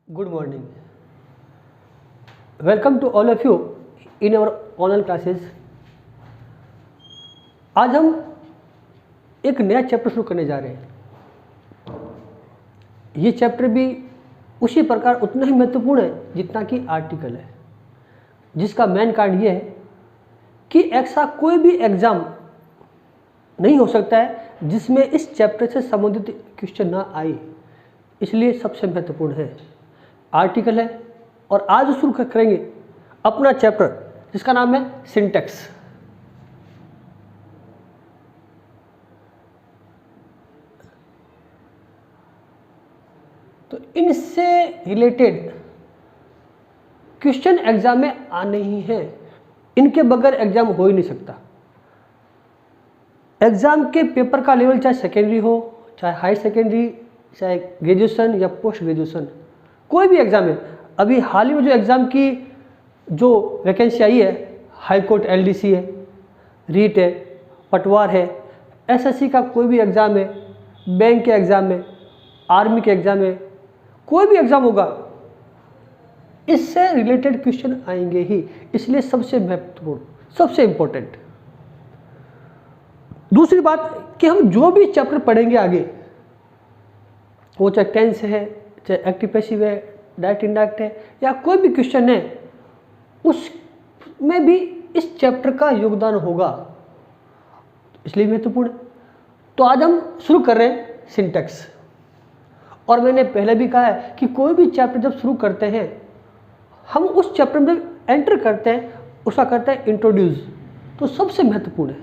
Good morning. Welcome to all of you in our online classes. आज हम एक नया चैप्टर शुरू करने जा रहे हैं। ये चैप्टर भी उसी प्रकार उतना ही महत्वपूर्ण है जितना कि आर्टिकल है, जिसका मेन कारण ये है कि ऐसा कोई भी एग्ज़ाम नहीं हो सकता है जिसमें इस चैप्टर से संबंधित क्वेश्चन ना आए, इसलिए सबसे महत्वपूर्ण है आर्टिकल है। और आज शुरू करेंगे अपना चैप्टर जिसका नाम है सिंटैक्स। तो इनसे रिलेटेड क्वेश्चन एग्जाम में आने ही हैं, इनके बगैर एग्जाम हो ही नहीं सकता। एग्जाम के पेपर का लेवल चाहे सेकेंडरी हो, चाहे हाई सेकेंडरी, चाहे ग्रेजुएशन या पोस्ट ग्रेजुएशन, कोई भी एग्ज़ाम है। अभी हाल ही में जो एग्ज़ाम की जो वैकेंसी आई है, हाई कोर्ट एलडीसी है, रीट है, पटवार है, एसएससी का कोई भी एग्ज़ाम है, बैंक के एग्ज़ाम है, आर्मी के एग्ज़ाम है, कोई भी एग्ज़ाम होगा इससे रिलेटेड क्वेश्चन आएंगे ही, इसलिए सबसे महत्वपूर्ण, सबसे इम्पोर्टेंट। दूसरी बात कि हम जो भी चैप्टर पढ़ेंगे आगे, वो चाहे टेंस है, चाहे एक्टिव पैसिव है, डायरेक्ट इनडायरेक्ट है, या कोई भी क्वेश्चन है, उसमें भी इस चैप्टर का योगदान होगा, इसलिए महत्वपूर्ण है। तो आज हम शुरू कर रहे हैं सिंटैक्स। और मैंने पहले भी कहा है कि कोई भी चैप्टर जब शुरू करते हैं, हम उस चैप्टर में जब एंटर करते हैं उसका करते हैं इंट्रोड्यूस, तो सबसे महत्वपूर्ण है,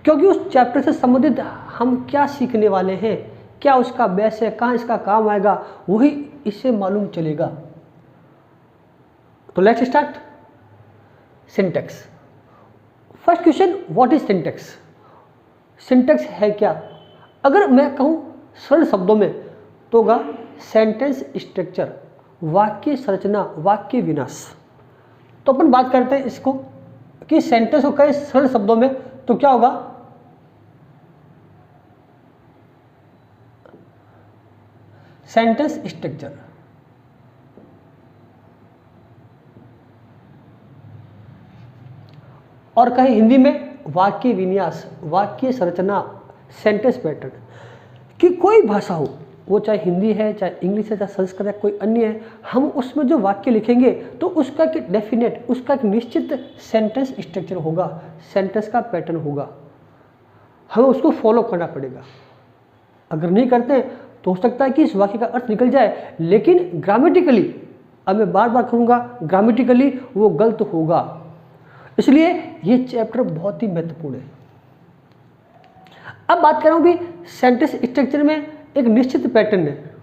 क्योंकि उस चैप्टर से संबंधित हम क्या सीखने वाले हैं, क्या उसका बेस है, कहाँ इसका काम आएगा, वही इससे मालूम चलेगा। तो let's start syntax. First question, what is syntax? Syntax है क्या? अगर मैं कहूँ सरल शब्दों में तो होगा सेंटेंस स्ट्रक्चर, वाक्य संरचना, वाक्य विन्यास। तो अपन बात करते हैं इसको कि सेंटेंस को कहें सरल शब्दों में तो क्या होगा? Sentence structure. और कहें हिंदी में वाक्य विन्यास, वाक्य संरचना, सेंटेंस पैटर्न। कि कोई भाषा हो, वो चाहे हिंदी है, चाहे इंग्लिश है, चाहे संस्कृत है, कोई अन्य है, हम उसमें जो वाक्य लिखेंगे तो उसका एक डेफिनेट, उसका एक निश्चित सेंटेंस स्ट्रक्चर होगा, सेंटेंस का पैटर्न होगा, हमें उसको फॉलो करना पड़ेगा। अगर नहीं करते तो हो सकता है कि इस वाक्य का अर्थ निकल जाए, लेकिन ग्रामेटिकली, अब मैं बार बार कहूँगा, ग्रामेटिकली वो गलत होगा। इसलिए ये चैप्टर बहुत ही महत्वपूर्ण है। अब बात कर रहा हूँ भी सेंटेंस स्ट्रक्चर में एक निश्चित पैटर्न है,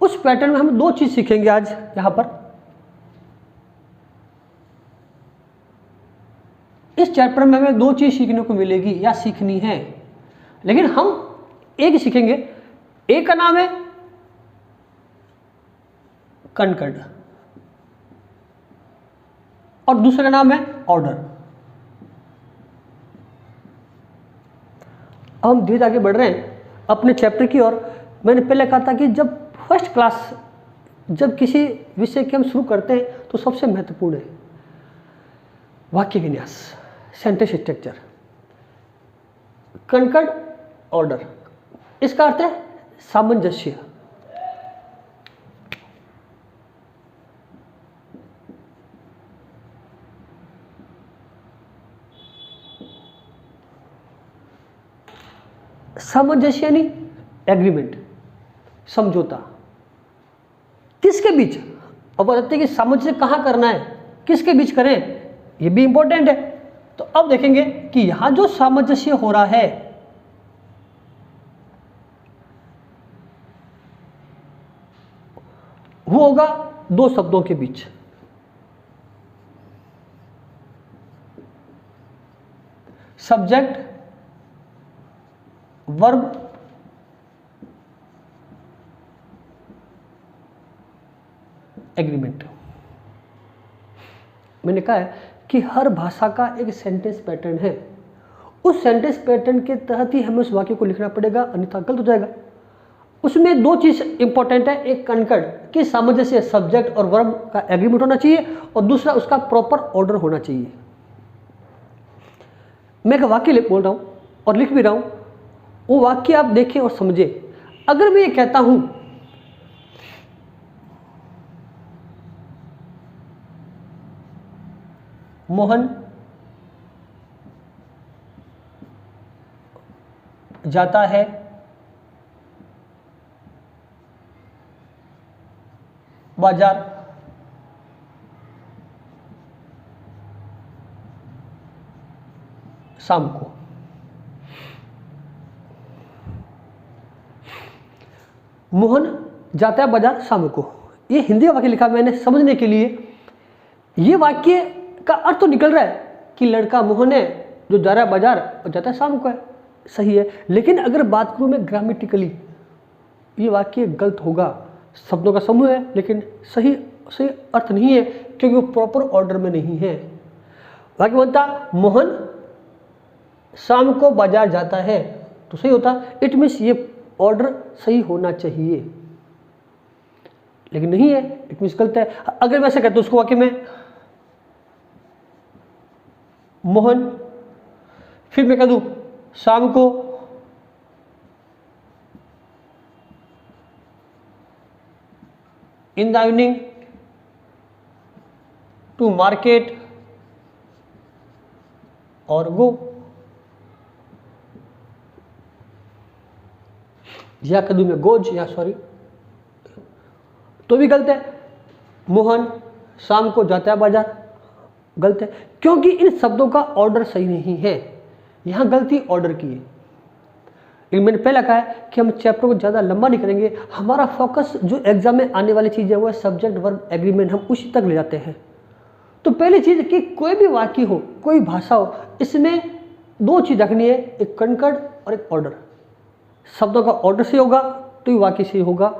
उस पैटर्न में हम दो चीज सीखेंगे आज यहाँ पर। इस चैप्टर में हमें दो चीज सीखने को मिलेगी या सीखनी है, लेकिन हम एक सीखेंगे। एक का नाम है कनकर्ड और दूसरे का नाम है ऑर्डर। अब हम धीरे आगे बढ़ रहे हैं अपने चैप्टर की ओर। मैंने पहले कहा था कि जब फर्स्ट क्लास, जब किसी विषय के हम शुरू करते हैं तो सबसे महत्वपूर्ण है वाक्य विन्यास, सेंटेंस स्ट्रक्चर, कनकर्ड, ऑर्डर। इसका अर्थ है सामंजस्य। सामंजस्य यानी एग्रीमेंट, समझौता। किसके बीच? अब बताते हैं कि सामंजस्य कहाँ करना है, किसके बीच करें, ये भी इंपॉर्टेंट है। तो अब देखेंगे कि यहां जो सामंजस्य हो रहा है वो होगा दो शब्दों के बीच। Subject, verb, agreement. मैंने कहा है कि हर भाषा का एक सेंटेंस पैटर्न है, उस सेंटेंस पैटर्न के तहत ही हमें उस वाक्य को लिखना पड़ेगा, अन्यथा गलत हो जाएगा। उसमें दो चीज इंपॉर्टेंट है, एक कनकर्ड, कि सामंजस्य सब्जेक्ट और वर्ब का एग्रीमेंट होना चाहिए और दूसरा उसका प्रॉपर ऑर्डर होना चाहिए। मैं एक वाक्य बोल रहा हूँ और लिख भी रहा हूँ, वो वाक्य आप देखें और समझें। अगर मैं ये कहता हूँ मोहन जाता है बाजार, शाम को। मोहन जाता है बाजार शाम को, ये हिंदी का वाक्य लिखा मैंने समझने के लिए। ये वाक्य का अर्थ तो निकल रहा है कि लड़का मोहन है जो जा रहा है बाजार और जाता है शाम को है, सही है। लेकिन अगर बात करूं मैं ग्रामेटिकली, ये वाक्य गलत होगा। शब्दों का समूह है लेकिन सही अर्थ नहीं है, क्योंकि वो प्रॉपर ऑर्डर में नहीं है। वाक्य बनता मोहन शाम को बाजार जाता है, तो सही होता। इट मीन्स ये ऑर्डर सही होना चाहिए, लेकिन नहीं है, इट मीन्स गलत है। अगर मैं ऐसे कहता हूं उसको वाक्य में मोहन, फिर मैं कह दूं शाम को in the evening to market और गो, या कह दूं मैं गोज, या सॉरी, तो भी गलत है। मोहन शाम को जाता है बाजार, गलत है, क्योंकि इन शब्दों का ऑर्डर सही नहीं है। यहां गलती ऑर्डर की है। लेकिन मैंने पहले कहा है कि हम चैप्टर को ज़्यादा लंबा नहीं करेंगे। हमारा फोकस जो एग्जाम में आने वाली चीज़ है वो है सब्जेक्ट वर्ब एग्रीमेंट, हम उसी तक ले जाते हैं। तो पहली चीज़ कि कोई भी वाक्य हो, कोई भाषा हो, इसमें दो चीज़ रखनी है, एक कनकड़ और एक ऑर्डर। शब्दों का ऑर्डर से होगा तो ये वाक्य से होगा।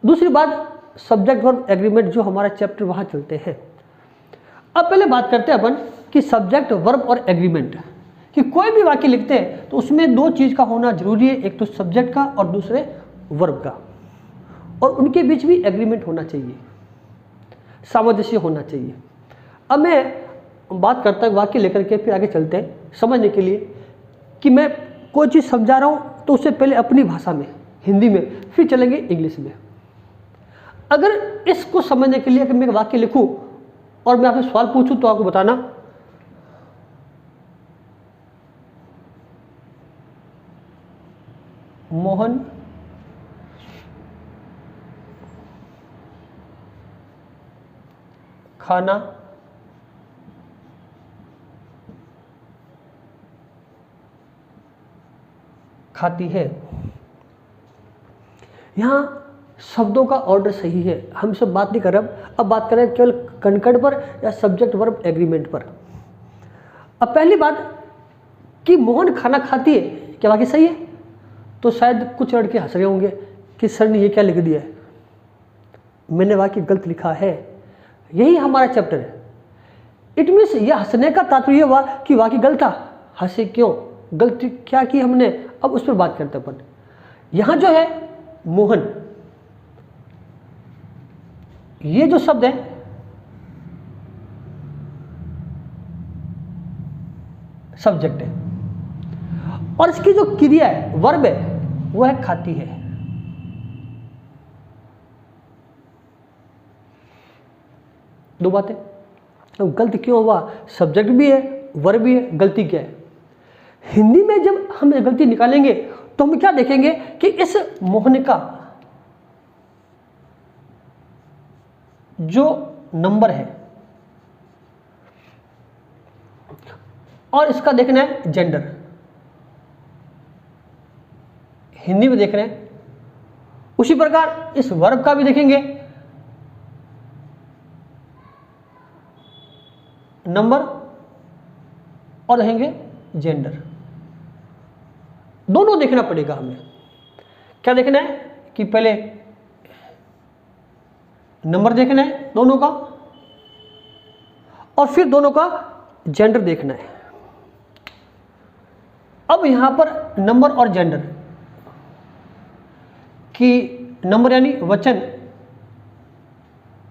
दूसरी बात सब्जेक्ट वर्ब एग्रीमेंट, जो हमारा चैप्टर वहाँ चलते हैं। अब पहले बात करते हैं अपन कि सब्जेक्ट वर्ब और एग्रीमेंट, कि कोई भी वाक्य लिखते हैं तो उसमें दो चीज़ का होना जरूरी है, एक तो सब्जेक्ट का और दूसरे वर्ब का, और उनके बीच भी एग्रीमेंट होना चाहिए, सामंजस्य होना चाहिए। अब मैं बात करता हूँ वाक्य लेकर के, फिर आगे चलते हैं समझने के लिए कि मैं कोई चीज़ समझा रहा हूँ तो उससे पहले अपनी भाषा में, हिंदी में, फिर चलेंगे इंग्लिश में। अगर इसको समझने के लिए अगर मैं वाक्य लिखूँ और मैं आपसे सवाल पूछूं तो आपको बताना मोहन खाना खाती है। यहां शब्दों का ऑर्डर सही है, हम सब बात नहीं कर रहे। अब बात करें केवल कनकड़ पर या सब्जेक्ट वर्ब एग्रीमेंट पर। अब पहली बात कि मोहन खाना खाती है, क्या वाक्य सही है? तो शायद कुछ लड़के हंस रहे होंगे कि सर ने ये क्या लिख दिया है, मैंने वाक्य गलत लिखा है। यही हमारा चैप्टर है। इट मीन्स ये हंसने का तात्पर्य हुआ कि वाक्य गलत था। हंसे क्यों, गलती क्या की हमने, अब उस पर बात करते अपन। यहां जो है मोहन, ये जो शब्द है सब्जेक्ट है और इसकी जो क्रिया है वर्ब है वो है खाती है। दो बातें। तो गलती क्यों हुआ, सब्जेक्ट भी है वर्ब भी है, गलती क्या है? हिंदी में जब हम गलती निकालेंगे तो हम क्या देखेंगे कि इस मोहन का जो नंबर है और इसका देखना है जेंडर, हिंदी में देख रहे हैं। उसी प्रकार इस वर्ब का भी देखेंगे, नंबर और देखेंगे जेंडर। दोनों देखना पड़ेगा हमें। क्या देखना है कि पहले नंबर देखना है दोनों का और फिर दोनों का जेंडर देखना है। अब यहां पर नंबर और जेंडर की, नंबर यानी वचन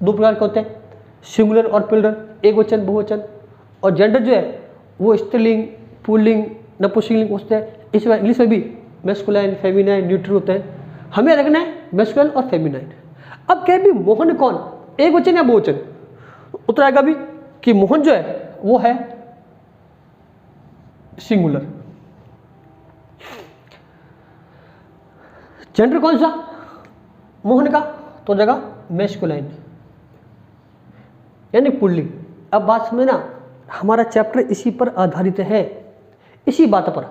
दो प्रकार के होते हैं, सिंगुलर और प्लूरल, एक वचन बहुवचन। और जेंडर जो है वो स्त्रीलिंग, पुल्लिंग, नपुंसकलिंग होते हैं। इस बार इंग्लिश में भी मैस्कुलाइन, फेमिनाइन, न्यूट्रल होते हैं। हमें रखना है मैस्कुलाइन और फेमिनाइन। अब क्या भी मोहन कौन, एक वचन या बहुवचन? उत्तर आएगा भी कि मोहन जो है वो है सिंगुलर। जेंडर कौन सा मोहन का? तो जगह मैस्कुलाइन यानी पुल्लिंग। अब बात समझना, हमारा चैप्टर इसी पर आधारित है, इसी बात पर।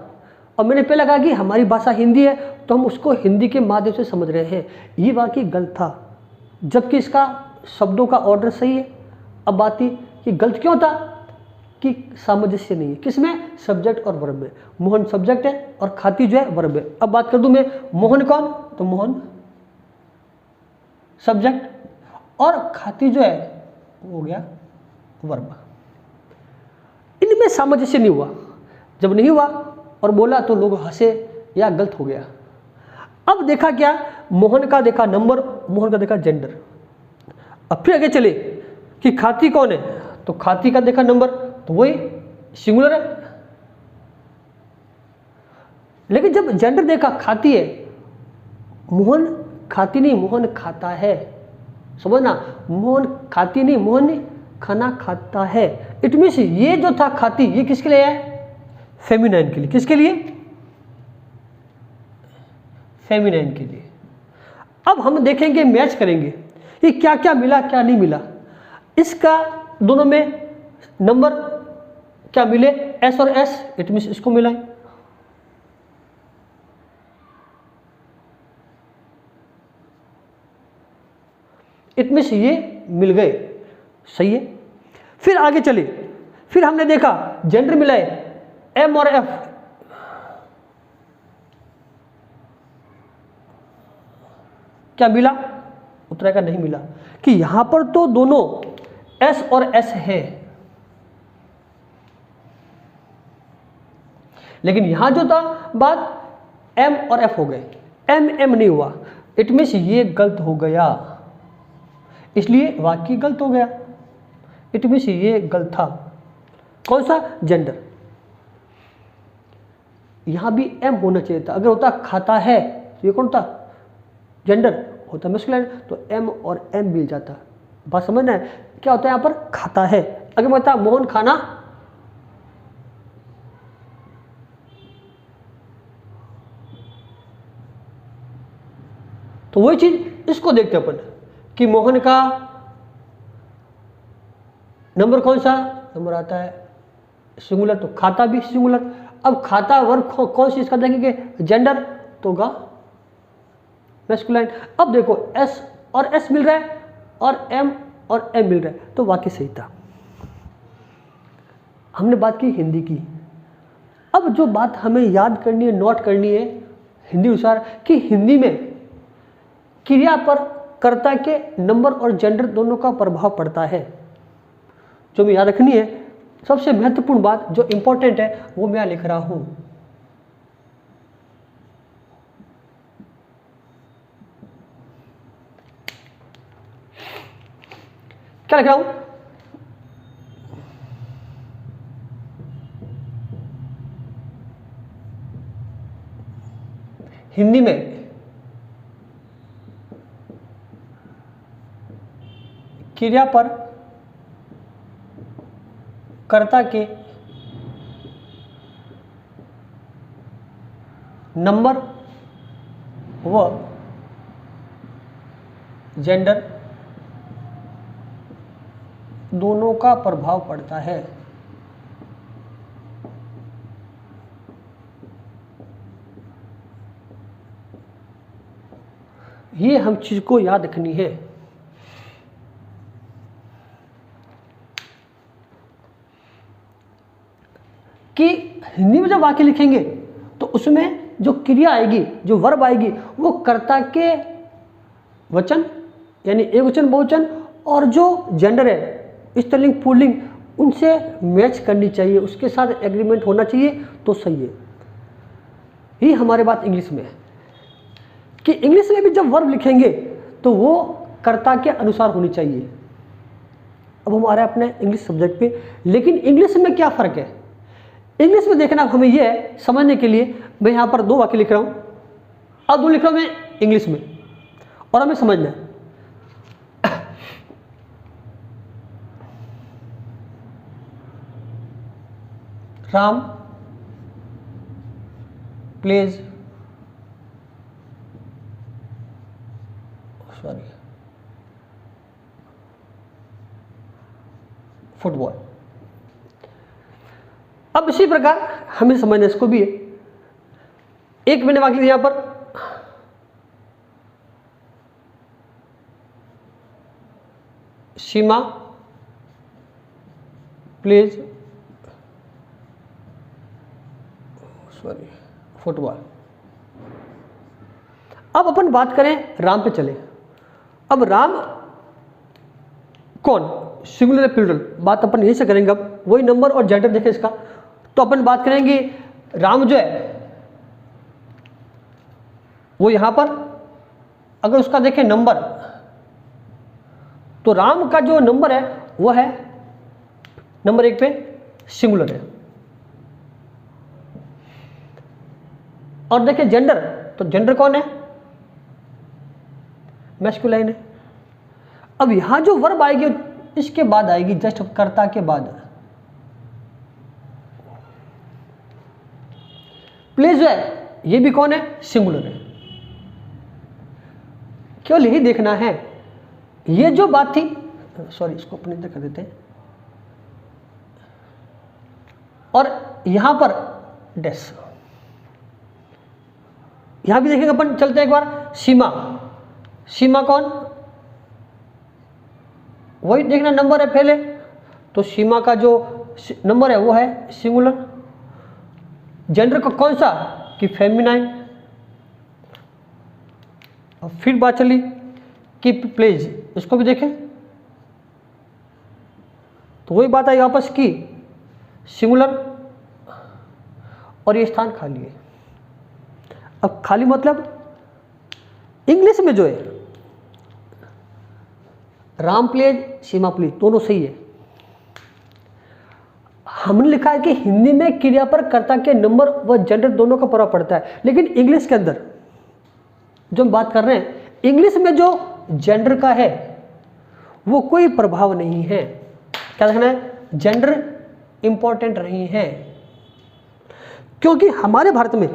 और मैंने पहले कहा कि हमारी भाषा हिंदी है तो हम उसको हिंदी के माध्यम से समझ रहे हैं। ये वाकई गलत था, जबकि इसका शब्दों का ऑर्डर सही है। अब बात थी कि गलत क्यों था कि सामंजस्य नहीं है किसमें, सब्जेक्ट और वर्ब में। मोहन सब्जेक्ट है और खाती जो है वर्ब है। अब बात कर दूं मैं, मोहन कौन? तो मोहन सब्जेक्ट और खाती जो है हो गया वर्ब। इनमें सामंजस्य नहीं हुआ। जब नहीं हुआ और बोला तो लोग हंसे या गलत हो गया। अब देखा क्या, मोहन का देखा नंबर, मोहन का देखा जेंडर। अब फिर आगे चले कि खाती कौन है, तो खाती का देखा नंबर, तो वही सिंगुलर है। लेकिन जब जेंडर देखा खाती है, मोहन खाती नहीं, मोहन खाता है। समझना, मोहन खाती नहीं, मोहन खाना खाता है। इट मीन्स ये जो था खाती, ये किसके लिए है? फेमिनाइन के लिए। किसके लिए? फेमिनाइन के लिए। अब हम देखेंगे, मैच करेंगे कि क्या क्या मिला क्या नहीं मिला। इसका दोनों में नंबर क्या मिले, एस और एस, इट मीन्स इसको मिलाएं। इट मीन्स ये मिल गए, सही है। फिर आगे चले, फिर हमने देखा जेंडर मिलाए, एम और एफ। क्या मिला? उत्तर का नहीं मिला कि यहां पर तो दोनों एस और एस है, लेकिन यहां जो था बात एम और एफ हो गए, एम एम नहीं हुआ। इट मीन्स ये गलत हो गया, इसलिए वाक्य गलत हो गया। इट मीन्स ये गलत था। कौन सा? जेंडर। यहां भी एम होना चाहिए था। अगर होता खाता है तो ये कौन था? जेंडर होता मैस्कुलाइन, तो एम और एम मिल जाता। बात समझना है, क्या होता है यहां पर? खाता है। अगर मैं बता मोहन खाना, तो वही चीज इसको देखते अपन कि मोहन का नंबर कौन सा? नंबर आता है सिंगुलर, तो खाता भी सिंगुलर। अब खाता वर्ब कौन सी इसका देखेंगे? जेंडर, तो होगा मैस्कुलाइन। अब देखो एस और एस मिल रहा है और एम मिल रहा है, तो वाक्य सही था। हमने बात की हिंदी की। अब जो बात हमें याद करनी है, नोट करनी है हिंदी अनुसार, कि हिंदी में क्रिया पर कर्ता के नंबर और जेंडर दोनों का प्रभाव पड़ता है। जो हमें याद रखनी है, सबसे महत्वपूर्ण बात जो इंपॉर्टेंट है वो मैं लिख रहा हूं। क्या लिख रहा हूं? हिंदी में क्रिया पर कर्ता के नंबर व जेंडर दोनों का प्रभाव पड़ता है। ये हम चीज को याद रखनी है। कि हिंदी में जब वाक्य लिखेंगे तो उसमें जो क्रिया आएगी, जो वर्ब आएगी, वो कर्ता के वचन यानी एक वचन बहुवचन और जो जेंडर है स्त्रीलिंग पुल्लिंग उनसे मैच करनी चाहिए, उसके साथ एग्रीमेंट होना चाहिए, तो सही है। ये हमारे बात इंग्लिश में है कि इंग्लिश में भी जब वर्ब लिखेंगे तो वो कर्ता के अनुसार होनी चाहिए। अब हम आ रहे हैं अपने इंग्लिश सब्जेक्ट पे, लेकिन इंग्लिश में क्या फ़र्क है? इंग्लिश में देखना हमें ये है समझने के लिए, मैं यहाँ पर 2 वाक्य लिख रहा हूँ और 2 लिख रहा हूँ मैं इंग्लिश में, और हमें समझना है। Ram plays football. अब इसी प्रकार हमें समझना इसको भी है। एक मैंने वाक्य यहां पर, सीमा प्लेज फुटबॉल। अब अपन बात करें राम पे चले। अब राम कौन, सिंगुलर या प्लूरल, बात अपन यहीं से करेंगे। अब वही नंबर और जेंडर देखें इसका, तो अपन बात करेंगे राम जो है वो यहां पर अगर उसका देखें नंबर, तो राम का जो नंबर है वो है नंबर 1 पे सिंगुलर है। और देखें जेंडर, तो जेंडर कौन है, मैस्कुलाइन है। अब यहां जो वर्ब आएगी इसके बाद आएगी, जस्ट कर्ता के बाद। प्लेज जो है ये भी कौन है, सिंगुलर है। केवल यही देखना है, ये जो बात थी, सॉरी इसको अपने इधर कर देते हैं, और यहां पर डैश, यहां भी देखेंगे अपन, चलते हैं एक बार। सीमा, सीमा कौन, वही देखना नंबर है पहले, तो सीमा का जो नंबर है वो है सिंगुलर। जेंडर का कौन सा, कि फेमिनाइन। और फिर बात चली कि प्लेज, इसको भी देखें तो वही बात आई वापस की, सिंगुलर, और ये स्थान खाली है। अब खाली मतलब इंग्लिश में जो है राम प्लेज सीमा प्लेज दोनों सही है। हमने लिखा है कि हिंदी में क्रिया पर कर्ता के नंबर व जेंडर दोनों का प्रभाव पड़ता है, लेकिन इंग्लिश के अंदर जो हम बात कर रहे हैं, इंग्लिश में जो जेंडर का है वो कोई प्रभाव नहीं है। क्या देखना है, जेंडर इंपॉर्टेंट नहीं है, क्योंकि हमारे भारत में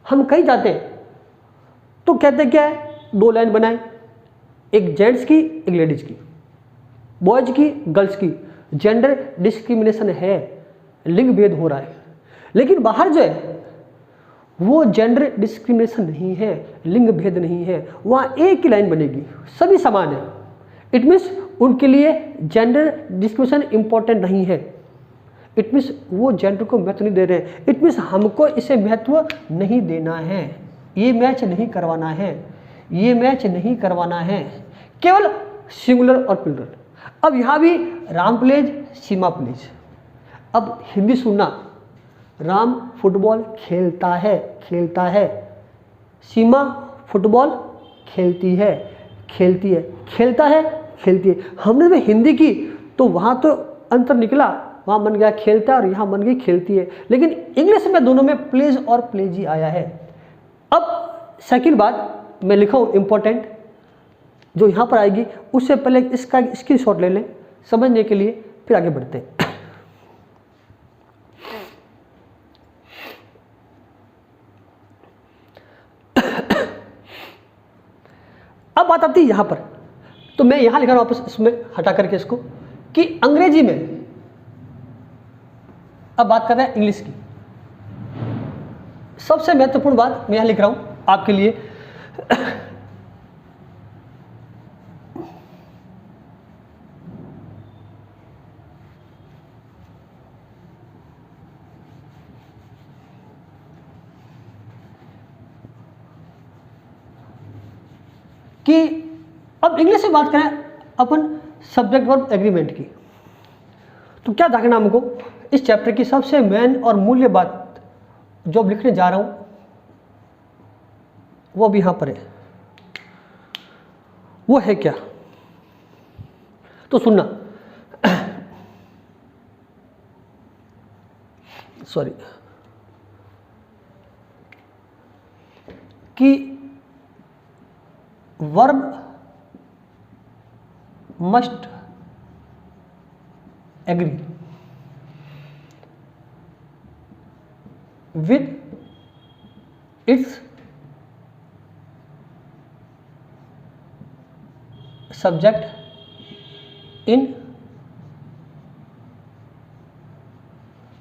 हम कहीं जाते हैं तो कहते क्या है, 2 लाइन बनाए, एक जेंट्स की एक लेडीज की, बॉयज की गर्ल्स की। जेंडर डिस्क्रिमिनेशन है, लिंग भेद हो रहा है। लेकिन बाहर जो है वो जेंडर डिस्क्रिमिनेशन नहीं है, लिंग भेद नहीं है, वहाँ एक ही लाइन बनेगी, सभी समान है। इट मीन्स उनके लिए जेंडर डिस्क्रिमिनेशन इंपॉर्टेंट नहीं है। इट मीन्स वो जेंडर को महत्व नहीं दे रहे हैं। इट मीन्स हमको इसे महत्व नहीं देना है, ये मैच नहीं करवाना है, ये मैच नहीं करवाना है, केवल सिंगुलर और प्लूरल। अब यहाँ भी राम प्लेज सीमा प्लेज। अब हिंदी सुनना, राम फुटबॉल खेलता है, खेलता है, सीमा फुटबॉल खेलती है, खेलती है, खेलता है, खेलती है। हमने जब हिंदी की तो वहाँ तो अंतर निकला, वहाँ बन गया खेलता है और यहाँ बन गई खेलती है, लेकिन इंग्लिश में दोनों में प्लेज और प्लेज ही आया है। अब सेकंड बात मैं लिखा हूँ इंपॉर्टेंट, जो यहाँ पर आएगी, उससे पहले इसका स्क्रीनशॉट ले लें समझने के लिए, फिर आगे बढ़ते हैं। अब बात आती है यहाँ पर, तो मैं यहाँ लिखा वापस इसमें हटा करके इसको, कि अंग्रेजी में, अब बात कर रहे हैं इंग्लिश की। सबसे महत्वपूर्ण बात मैं यहाँ लिख रहा हूँ आपके लिए, कि अब इंग्लिश में बात करें अपन सब्जेक्ट वर्ब एग्रीमेंट की, तो क्या देखना हमको, इस चैप्टर की सबसे मेन और मूल्य बात जो अब लिखने जा रहा हूं वो भी यहां पर है। वो है क्या, तो सुनना, सॉरी, कि verb must agree with its subject in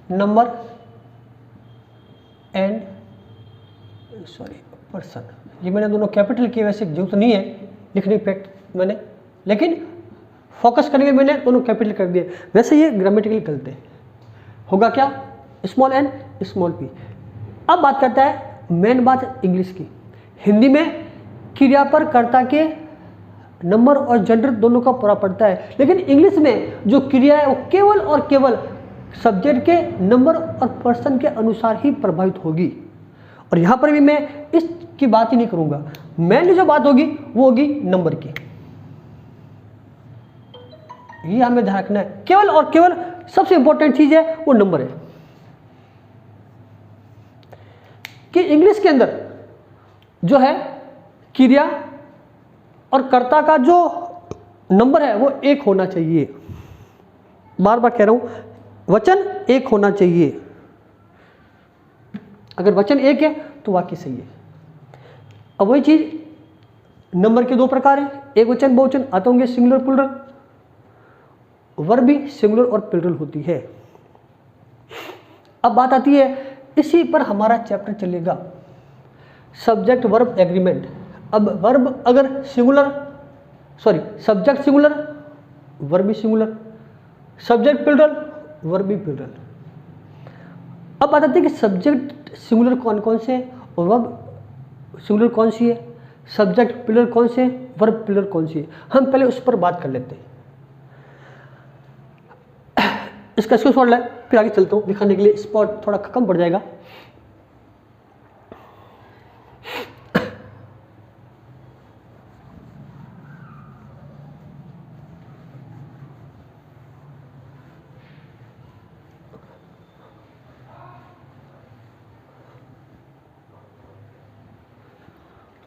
number and person. ये मैंने दोनों कैपिटल किए, वैसे जरूरत नहीं है लिखने पे मैंने, लेकिन फोकस करने के मैंने दोनों कैपिटल कर दिए। वैसे ये ग्रामेटिकली गलत है। होगा क्या, स्मॉल एन स्मॉल पी। अब बात करता है मेन बात इंग्लिश की। हिंदी में क्रिया पर कर्ता के नंबर और जेंडर दोनों का पूरा पड़ता है, लेकिन इंग्लिश में जो क्रिया है वो केवल और केवल सब्जेक्ट के नंबर और पर्सन के अनुसार ही प्रभावित होगी। और यहां पर भी मैं इसकी बात ही नहीं करूंगा। मेनली जो बात होगी वो होगी नंबर की। ये हमें ध्यान रखना है, केवल और केवल सबसे इंपॉर्टेंट चीज है वो नंबर है। कि इंग्लिश के अंदर जो है क्रिया और कर्ता का जो नंबर है वो एक होना चाहिए। बार बार कह रहा हूं, वचन एक होना चाहिए। अगर वचन एक है तो वाक्य सही है। अब वही चीज नंबर के दो प्रकार हैं, एक वचन बहुवचन आते होंगे, सिंगुलर प्लूरल। वर्ब भी सिंगुलर और प्लूरल होती है। अब बात आती है, इसी पर हमारा चैप्टर चलेगा, सब्जेक्ट वर्ब एग्रीमेंट। अब वर्ब अगर singular, sorry subject singular, verb भी सिंगुलर, सब्जेक्ट प्लूरल, वर्ब भी प्लूरल। अब बात आती है कि सब्जेक्ट सिंगुलर कौन कौन से और वर्ब सिंगुलर कौन सी है, सब्जेक्ट प्लूरल कौन से, वर्ब प्लूरल कौन सी है। हम पहले उस पर बात कर लेते हैं। इसका स्क्रीनशॉट ले, फिर आगे चलता हूं दिखाने के लिए, स्पॉट थोड़ा कम पड़ जाएगा।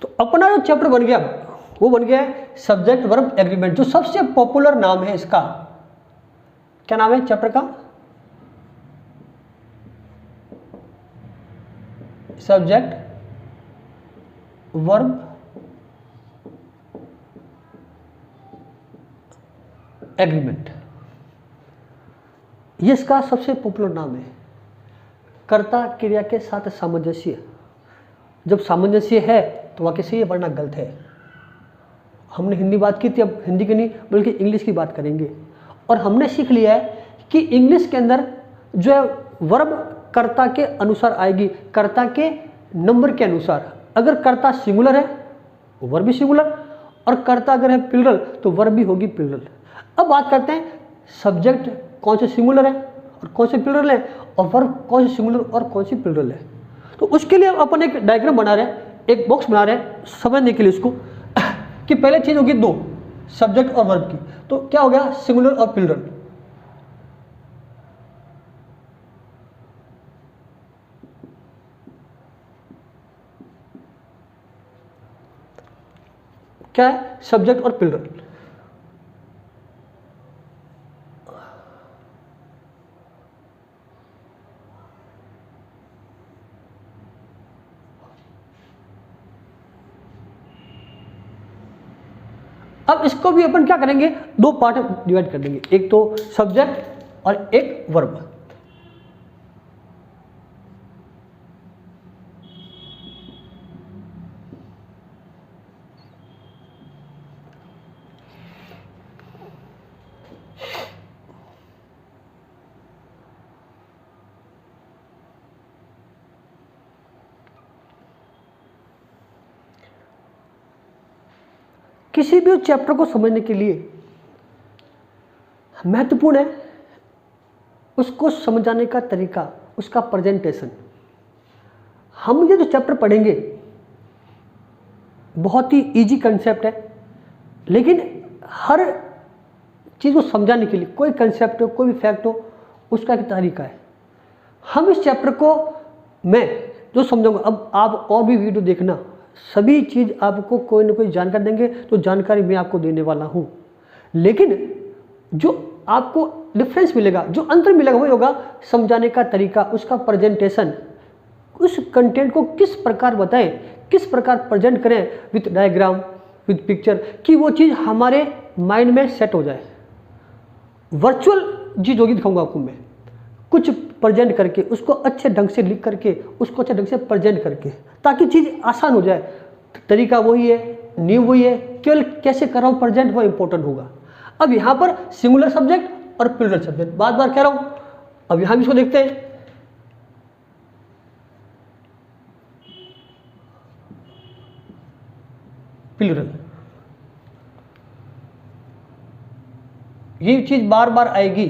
तो अपना जो चैप्टर बन गया वो बन गया है सब्जेक्ट वर्ब एग्रीमेंट, जो सबसे पॉपुलर नाम है इसका। क्या नाम है चैप्टर का? सब्जेक्ट वर्ब एग्रीमेंट, ये इसका सबसे पॉपुलर नाम है। कर्ता क्रिया के साथ सामंजस्य, जब सामंजस्य है तो वाक्य सही है, वरना गलत है। हमने हिंदी बात की थी, अब हिंदी की नहीं बल्कि इंग्लिश की बात करेंगे। और हमने सीख लिया है कि इंग्लिश के अंदर जो है वर्ब कर्ता के अनुसार आएगी, कर्ता के नंबर के अनुसार। अगर कर्ता सिंगुलर है तो वर्ब भी सिंगुलर, और कर्ता अगर है प्लूरल तो वर्ब भी होगी प्लूरल। अब बात करते हैं सब्जेक्ट कौन से सिंगुलर है और कौन से प्लूरल है, और वर्ब कौन से सिंगुलर और कौन सी प्लूरल है। तो उसके लिए अपन एक डायग्राम बना रहे हैं, एक बॉक्स बना रहे हैं समझने के लिए इसको, कि पहले चीज होगी दो, सब्जेक्ट और वर्ब की। तो क्या हो गया, सिंगुलर और प्लूरल। क्या है, सब्जेक्ट और प्लूरल। अब इसको भी अपन क्या करेंगे, दो पार्ट डिवाइड कर देंगे, एक तो सब्जेक्ट और एक वर्ब। किसी भी चैप्टर को समझने के लिए महत्वपूर्ण है उसको समझाने का तरीका, उसका प्रेजेंटेशन। हम ये जो चैप्टर पढ़ेंगे बहुत ही इजी कंसेप्ट है, लेकिन हर चीज़ को समझाने के लिए, कोई कंसेप्ट हो, कोई भी फैक्ट हो, उसका एक तरीका है। हम इस चैप्टर को मैं जो समझाऊंगा, अब आप और भी वीडियो देखना, सभी चीज़ आपको कोई ना कोई जानकारी देंगे, तो जानकारी मैं आपको देने वाला हूँ। लेकिन जो आपको डिफरेंस मिलेगा, जो अंतर मिलेगा, वो होगा समझाने का तरीका, उसका प्रेजेंटेशन, उस कंटेंट को किस प्रकार बताएं, किस प्रकार प्रेजेंट करें विथ डायग्राम, विथ पिक्चर, कि वो चीज़ हमारे माइंड में सेट हो जाए। वर्चुअल चीज़ होगी, दिखाऊंगा आपको मैं, कुछ प्रेजेंट करके, उसको अच्छे ढंग से लिख करके, उसको अच्छे ढंग से प्रेजेंट करके, ताकि चीज़ आसान हो जाए। तरीका वही है, नींव वही है, केवल कैसे कर रहा हूँ प्रेजेंट, वो इंपॉर्टेंट होगा। अब यहाँ पर सिंगुलर सब्जेक्ट और प्लूरल सब्जेक्ट, बार बार कह रहा हूँ। अब यहाँ इसको देखते हैं। प्लूरल, ये चीज बार बार आएगी।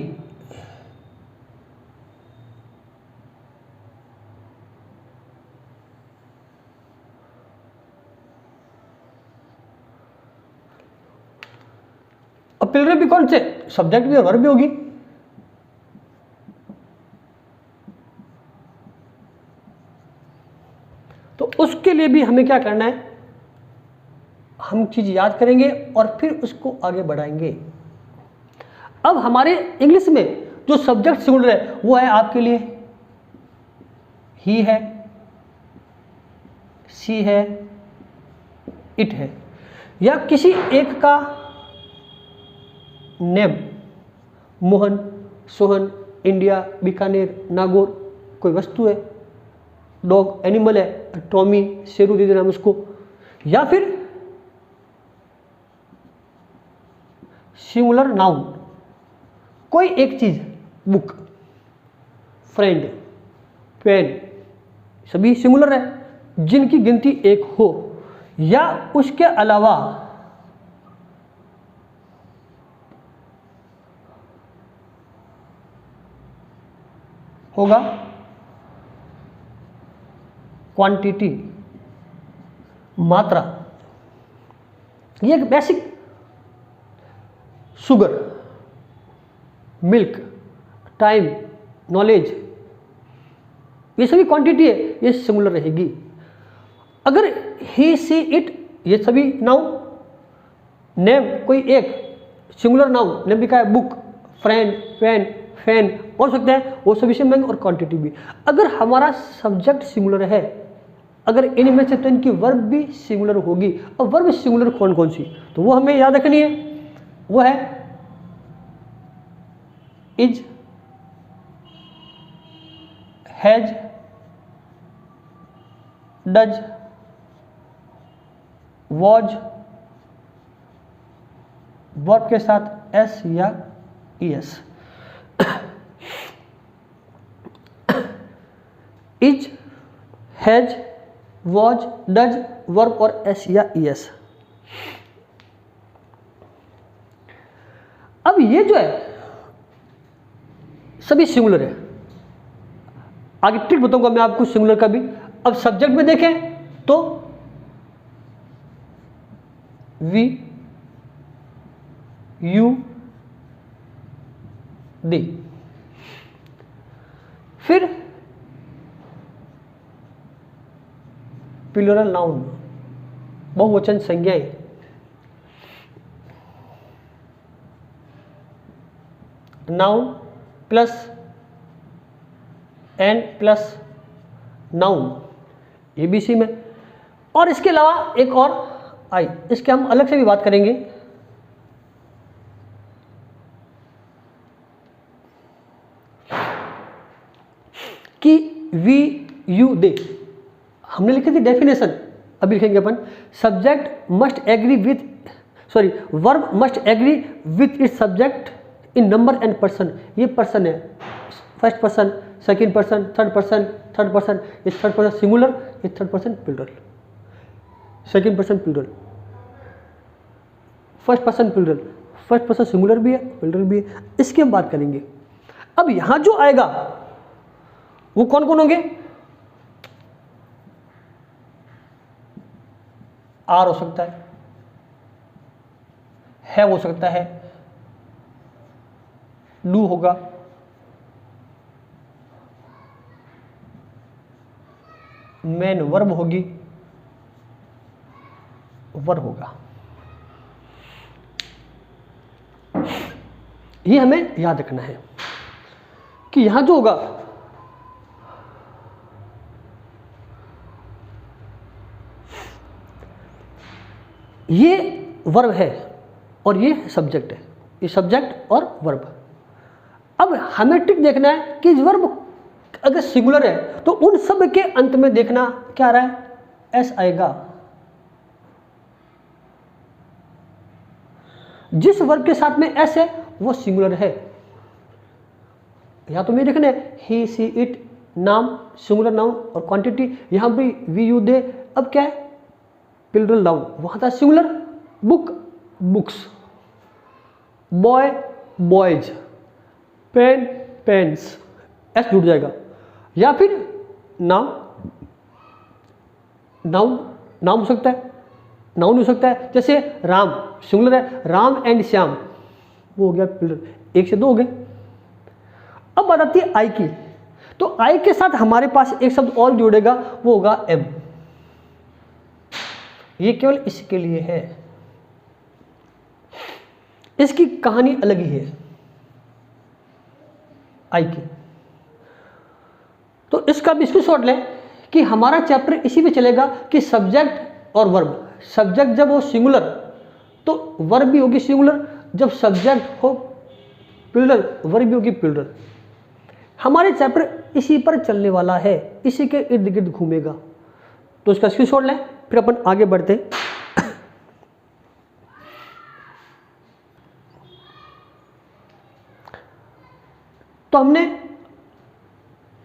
अब प्लूरल भी कौन से, सब्जेक्ट भी और वर्ब भी होगी। तो उसके लिए भी हमें क्या करना है, हम चीज याद करेंगे और फिर उसको आगे बढ़ाएंगे। अब हमारे इंग्लिश में जो सब्जेक्ट सिंगुलर है वो है आपके लिए ही है, सी है, इट है, या किसी एक का नेम, मोहन, सोहन, इंडिया, बीकानेर, नागौर, कोई वस्तु है, डॉग एनिमल है, टॉमी, शेरू दे देना उसको, या फिर सिंगुलर नाउन, कोई एक चीज, बुक, फ्रेंड, पेन, सभी सिंगुलर है जिनकी गिनती एक हो, या उसके अलावा होगा क्वांटिटी, मात्रा। ये एक basic, sugar, milk, time, knowledge, ये सभी क्वांटिटी है, ये सिंगुलर रहेगी। अगर ही, सी, इट, ये सभी नाउन, नेम कोई एक सिंगुलर नाउन, नेम लिखा है बुक, फ्रेंड, पेन, फैन, हो सकते हैं वो सभी सिंगुलर, और क्वांटिटी भी। अगर हमारा सब्जेक्ट सिंगुलर है, अगर इनमें से तो इनकी वर्ब भी सिंगुलर होगी। और वर्ब सिंगुलर कौन कौन सी, तो वो हमें याद रखनी है। वो है is, has, does, was, verb के साथ एस या E S. Is, has, was, does, verb और एस या ईएस। अब ये जो है सभी सिंगुलर है, आगे ट्रिक बताऊंगा मैं आपको सिंगुलर का भी। अब सब्जेक्ट में देखें तो वी, यू, दे। फिर प्लूरल नाउन, बहुवचन संज्ञाएं, noun plus and plus noun, ABC में। और इसके अलावा एक और आई, इसके हम अलग से भी बात करेंगे। कि वी, यू, दे, हमने लिखी थी डेफिनेशन, अभी लिखेंगे अपन। Subject must agree with, sorry, verb must agree with its subject in number and person. ये पर्सन है, first person, second person, third person, third person, ये थर्ड पर्सन सिंगुलर, ये third person plural, second person plural, first person plural, first person singular भी है, plural भी है। इसकी हम बात करेंगे। अब यहां जो आएगा वो कौन कौन होंगे, आर हो सकता है हो सकता है, डू होगा, मेन वर्ब होगी, वर होगा। ये हमें याद रखना है कि यहां जो होगा ये वर्ब है और ये सब्जेक्ट है, ये सब्जेक्ट और वर्ब। अब हमें ट्रिक देखना है कि वर्ब अगर सिंगुलर है तो उन सब के अंत में देखना क्या आ रहा है, एस आएगा। जिस वर्ब के साथ में एस है वो सिंगुलर है। या तो मैं देखना है ही सी इट, नाम सिंगुलर नाउन और क्वांटिटी, यहां भी वी यू दे, अब क्या है प्लूरल नाउन, वहां था singular, book books, boy boys, pen pens, S जुड़ जाएगा। या फिर नाम नाउन नाम हो सकता है, नाउन हो सकता है, जैसे राम सिंगुलर है, राम एंड श्याम, वो हो गया प्लूरल, एक से दो हो गए। अब बात आती है आई की, तो आई के साथ हमारे पास एक शब्द और जुड़ेगा, वो होगा एम। ये केवल इसके लिए है, इसकी कहानी अलग ही है आई की। तो इसका भी स्क्रीनशॉट लें कि हमारा चैप्टर इसी पे चलेगा कि सब्जेक्ट और वर्ब। सब्जेक्ट जब हो सिंगुलर तो वर्ब भी होगी सिंगुलर, जब सब्जेक्ट हो प्लूरल वर्ब भी होगी प्लूरल। हमारे चैप्टर इसी पर चलने वाला है, इसी के इर्द गिर्द घूमेगा। तो इसका स्क्रीनशॉट लें, फिर अपन आगे बढ़ते। तो हमने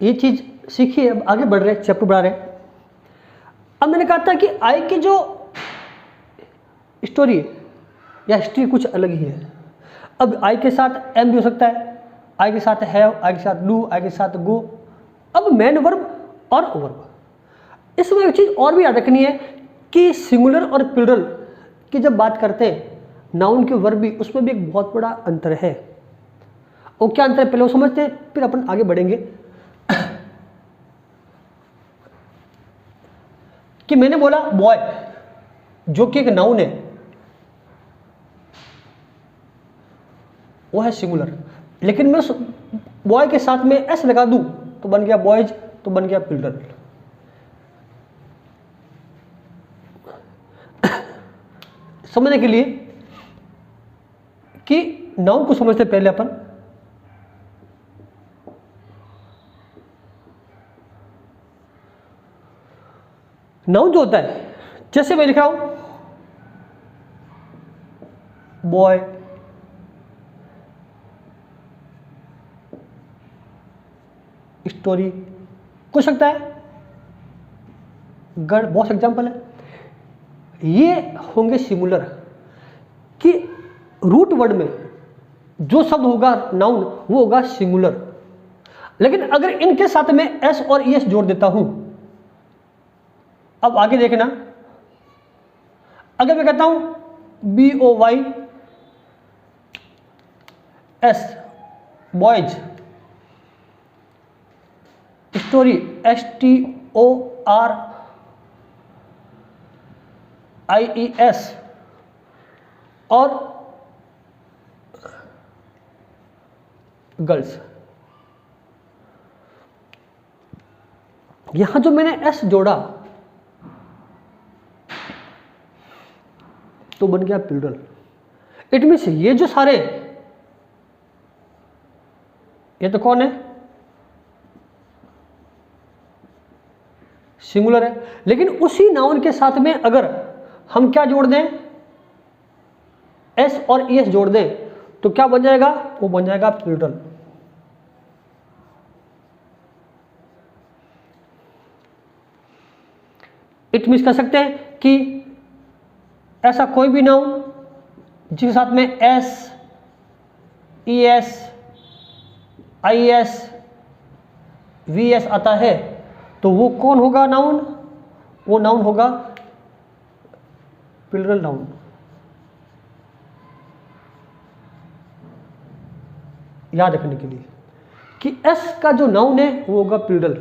ये चीज सीखी है, अब आगे बढ़ रहे हैं, चैप्टर बढ़ा रहे हैं। अब मैंने कहा था कि आई की जो स्टोरी या हिस्ट्री कुछ अलग ही है। अब आई के साथ एम भी हो सकता है, आई के साथ हैव, आई के साथ डू, आई के साथ गो। अब मेन वर्ब और वर्ब, इसमें एक चीज और भी याद रखनी है कि सिंगुलर और प्लूरल की जब बात करते हैं, नाउन के वर्ब भी, उसमें भी एक बहुत बड़ा अंतर है। और क्या अंतर है पहले वो समझते हैं, फिर अपन आगे बढ़ेंगे। कि मैंने बोला बॉय जो कि एक नाउन है वो है सिंगुलर, लेकिन मैं बॉय के साथ में एस लगा दूं तो बन गया बॉयज, तो बन गया प्लूरल। समझने के लिए कि नाउन को समझते पहले अपन नाउन जो होता है, जैसे मैं लिख रहा हूं बॉय, स्टोरी, कुछ सकता है गर्ल, बहुत एग्जांपल है, ये होंगे सिंगुलर। कि रूट वर्ड में जो शब्द होगा नाउन वो होगा सिंगुलर। लेकिन अगर इनके साथ में एस और ई एस जोड़ देता हूं, अब आगे देखना, अगर मैं कहता हूं B O Y S boys, story S T O R I E S, और गर्ल्स, यहां जो मैंने एस जोड़ा तो बन गया प्लूरल। इट मीन्स ये जो सारे, ये तो कौन है सिंगुलर है, लेकिन उसी नाउन के साथ में अगर हम क्या जोड़ दें, एस और ई एस जोड़ दें तो क्या बन जाएगा, वो बन जाएगा प्लूरल। इट मीन्स कह सकते हैं कि ऐसा कोई भी नाउन जिसके साथ में S E S I S V S आता है तो वो कौन होगा नाउन, वो नाउन होगा प्लूरल नाउन। याद रखने के लिए कि एस का जो नाउन है वो होगा प्लूरल,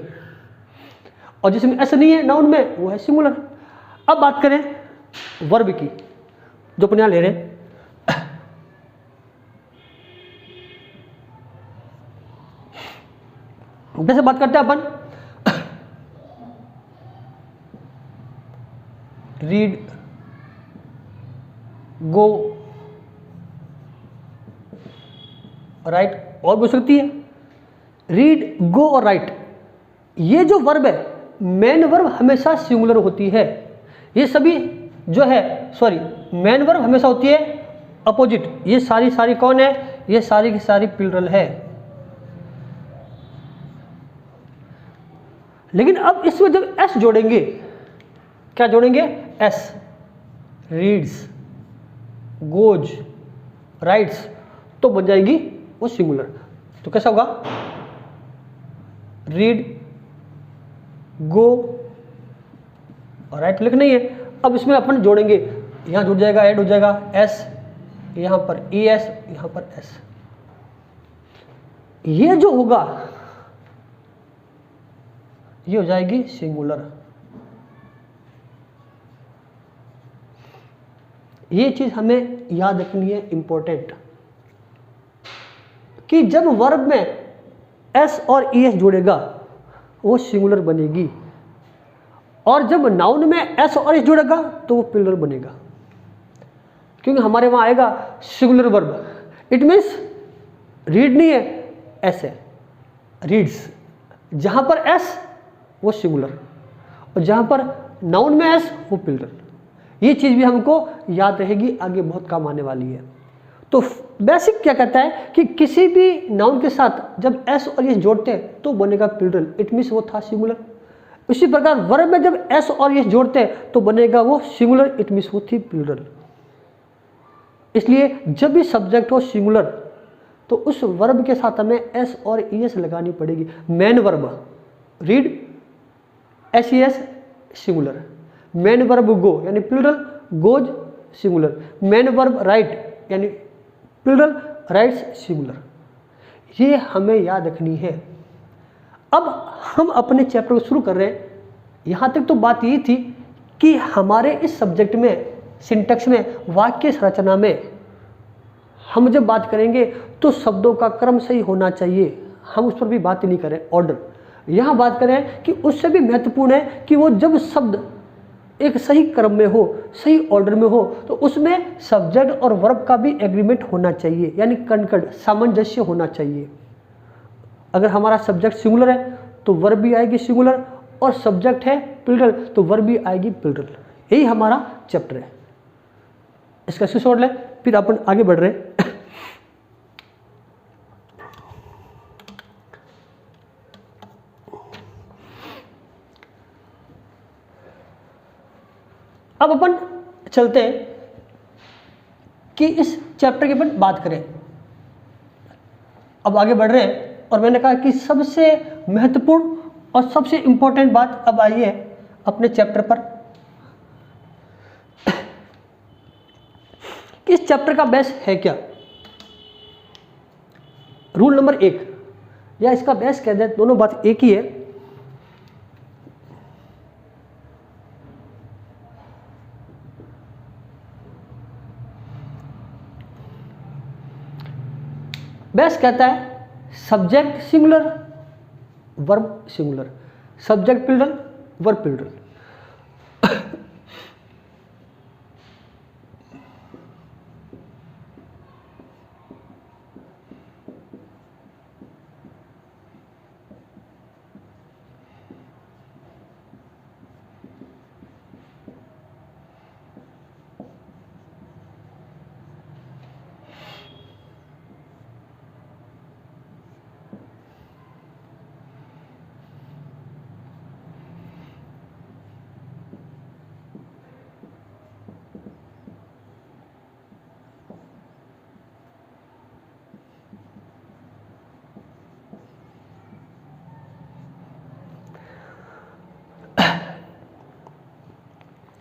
और जिसमें एस नहीं है नाउन में वो है सिंगुलर। अब बात करें वर्ब की, जो अपन यहाँ ले रहे हैं। जैसे बात करते हैं अपन रीड, गो, राइट, और भी हो सकती है। रीड, गो और राइट, ये जो वर्ब है मेन वर्ब हमेशा सिंगुलर होती है। ये सभी जो है मेन वर्ब हमेशा होती है अपोजिट। ये सारी कौन है? ये सारी की सारी प्लूरल है। लेकिन अब इसमें जब एस जोड़ेंगे, क्या जोड़ेंगे? एस, रीड्स, गोज, राइट्स, तो बन जाएगी वो सिंगुलर। तो कैसा होगा? रीड, गो और राइट लिख नहीं है। अब इसमें अपन जोड़ेंगे, यहां जुड़ जाएगा, ऐड हो जाएगा एस, यहां पर ई एस, यहां पर एस। ये जो होगा ये हो जाएगी सिंगुलर। ये चीज हमें याद रखनी है, इंपॉर्टेंट, कि जब वर्ब में एस और ई एस जुड़ेगा वो सिंगुलर बनेगी, और जब नाउन में एस और एस जुड़ेगा तो वो प्लूरल बनेगा। क्योंकि हमारे वहां आएगा singular verb, it means read नहीं है, एस है, रीड्स। जहां पर एस वो सिंगुलर, और जहां पर नाउन में एस वो प्लूरल। ये चीज भी हमको याद रहेगी, आगे बहुत काम आने वाली है। तो बेसिक क्या कहता है कि किसी भी नाउन के साथ जब एस और एस जोड़ते हैं तो बनेगा प्लूरल, इट मीन्स वो था सिंगुलर। इसी प्रकार वर्ब में जब एस और एस जोड़ते हैं तो बनेगा वो सिंगुलर, इट मीन्स वो थी प्लूरल। इसलिए जब भी सब्जेक्ट हो सिंगुलर तो उस वर्ब के साथ हमें एस और एस लगानी पड़ेगी। Main verb read, S E S singular. Main verb go यानी plural, goes singular. Main verb write यानी प्लूरल, राइट्स सिंगुलर। ये हमें याद रखनी है। अब हम अपने चैप्टर को शुरू कर रहे हैं। यहाँ तक तो बात ये थी कि हमारे इस सब्जेक्ट में सिंटैक्स में, वाक्य संरचना में हम जब बात करेंगे तो शब्दों का क्रम सही होना चाहिए। हम उस पर भी बात नहीं करें, ऑर्डर। यहाँ बात करें कि उससे भी महत्वपूर्ण है कि वो जब शब्द एक सही क्रम में हो, सही ऑर्डर में हो, तो उसमें सब्जेक्ट और वर्ब का भी एग्रीमेंट होना चाहिए, यानी कनकर्ड, सामंजस्य होना चाहिए। अगर हमारा सब्जेक्ट सिंगुलर है तो वर्ब भी आएगी सिंगुलर, और सब्जेक्ट है प्लूरल तो वर्ब भी आएगी प्लूरल। यही हमारा चैप्टर है। इसका स्क्रीनशॉट लें, फिर अपन आगे बढ़ रहे हैं। अब अपन चलते हैं कि इस चैप्टर की अपन बात करें। अब आगे बढ़ रहे हैं, और मैंने कहा कि सबसे महत्वपूर्ण और सबसे इंपॉर्टेंट बात अब आई है अपने चैप्टर पर, कि इस चैप्टर का बेस है क्या। रूल नंबर 1 या इसका बेस कह दें, दोनों बात एक ही है। बेस कहता है subject singular, verb singular, subject plural, verb plural.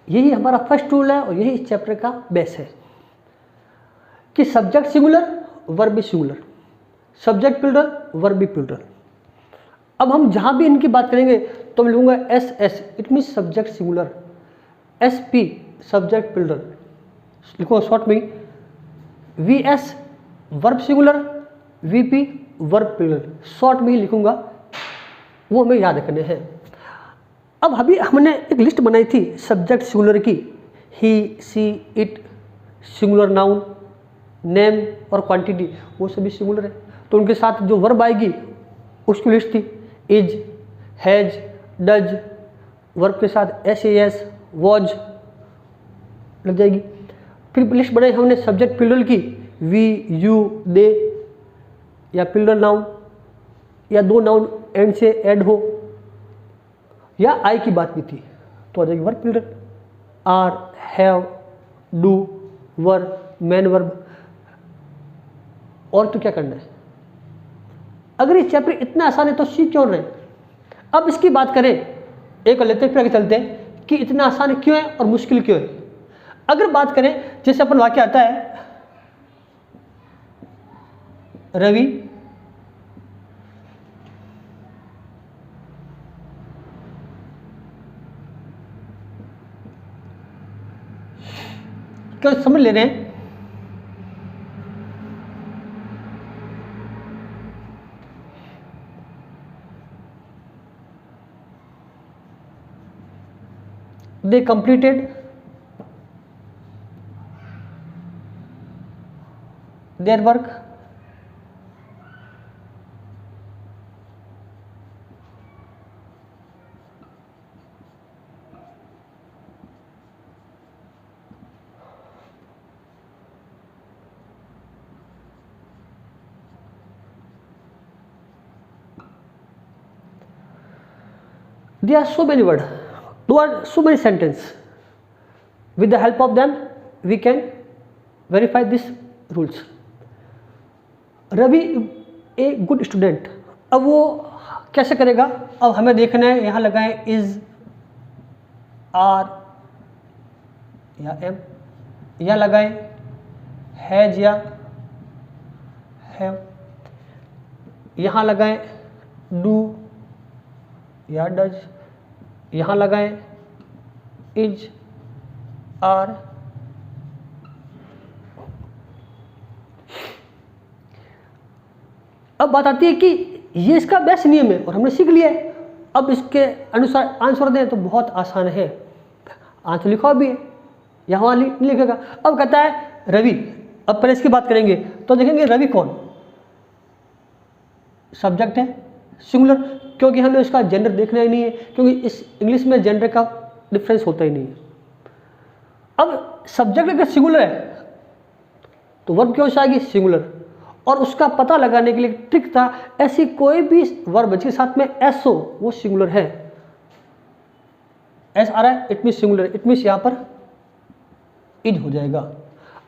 यही हमारा फर्स्ट रूल है और यही इस चैप्टर का बेस है कि सब्जेक्ट सिंगुलर, वर्ब भी सिंगुलर। सब्जेक्ट प्लूरल, वर्ब भी प्लूरल। अब हम जहाँ भी इनकी बात करेंगे तो मैं लूँगा S S, it means subject singular, S P subject plural, लिखो शॉर्ट में V S verb singular, V P verb plural, short में ही लिखूँगा, वो हमें याद रखने हैं। अब अभी हमने एक लिस्ट बनाई थी सब्जेक्ट सिंगुलर की, ही, सी, इट, सिंगुलर नाउन, नेम और क्वांटिटी, वो सभी सिंगुलर है। तो उनके साथ जो वर्ब आएगी उसकी लिस्ट थी, इज, हैज, डज, वर्ब के साथ एस ए एस, वॉज लग जाएगी। फिर लिस्ट बनाई हमने सब्जेक्ट प्लूरल की, वी, यू, दे, या प्लूरल नाउन, या दो नाउन एंड से ऐड हो, या आई की बात भी थी तो आ जाएगी verb plural, are, have, do, were, main verb. और तो क्या करना है, अगर ये चैप्टर इतना आसान है तो सीख क्यों रहे। अब इसकी बात करें, एक लेते फिर आगे चलते हैं कि इतना आसान क्यों है और मुश्किल क्यों है। अगर बात करें जैसे अपन वाक्य आता है, रवि क्या समझ ले रहे हैं, they completed their work, there are so many words, there are so many sentences, with the help of them we can verify these rules. Ravi a good student, अब वो कैसे करेगा, अब हमें देखना है, यहाँ लगाएं इज, आर या एम, या लगाएं हैज या हैव, यहाँ लगाएं डू या डज, यहाँ लगाएं इज, आर। अब बात आती है कि ये इसका बेस्ट नियम है और हमने सीख लिया है, अब इसके अनुसार आंसर दें तो बहुत आसान है, आंसर लिखा भी है, यहाँ नहीं लिखेगा। अब कहता है रवि, अब पहले इसकी बात करेंगे तो देखेंगे रवि कौन, सब्जेक्ट है सिंगुलर, क्योंकि हमें उसका जेंडर देखना ही नहीं है, क्योंकि इस इंग्लिश में जेंडर का डिफरेंस होता ही नहीं है। अब सब्जेक्ट अगर सिंगुलर है तो वर्ब क्यों से आएगी सिंगुलर, और उसका पता लगाने के लिए ट्रिक था, ऐसी कोई भी वर्ब जिसके साथ में एस हो वो सिंगुलर है, एस आ रहा है it mean singular, it mean यहाँ पर इज हो जाएगा।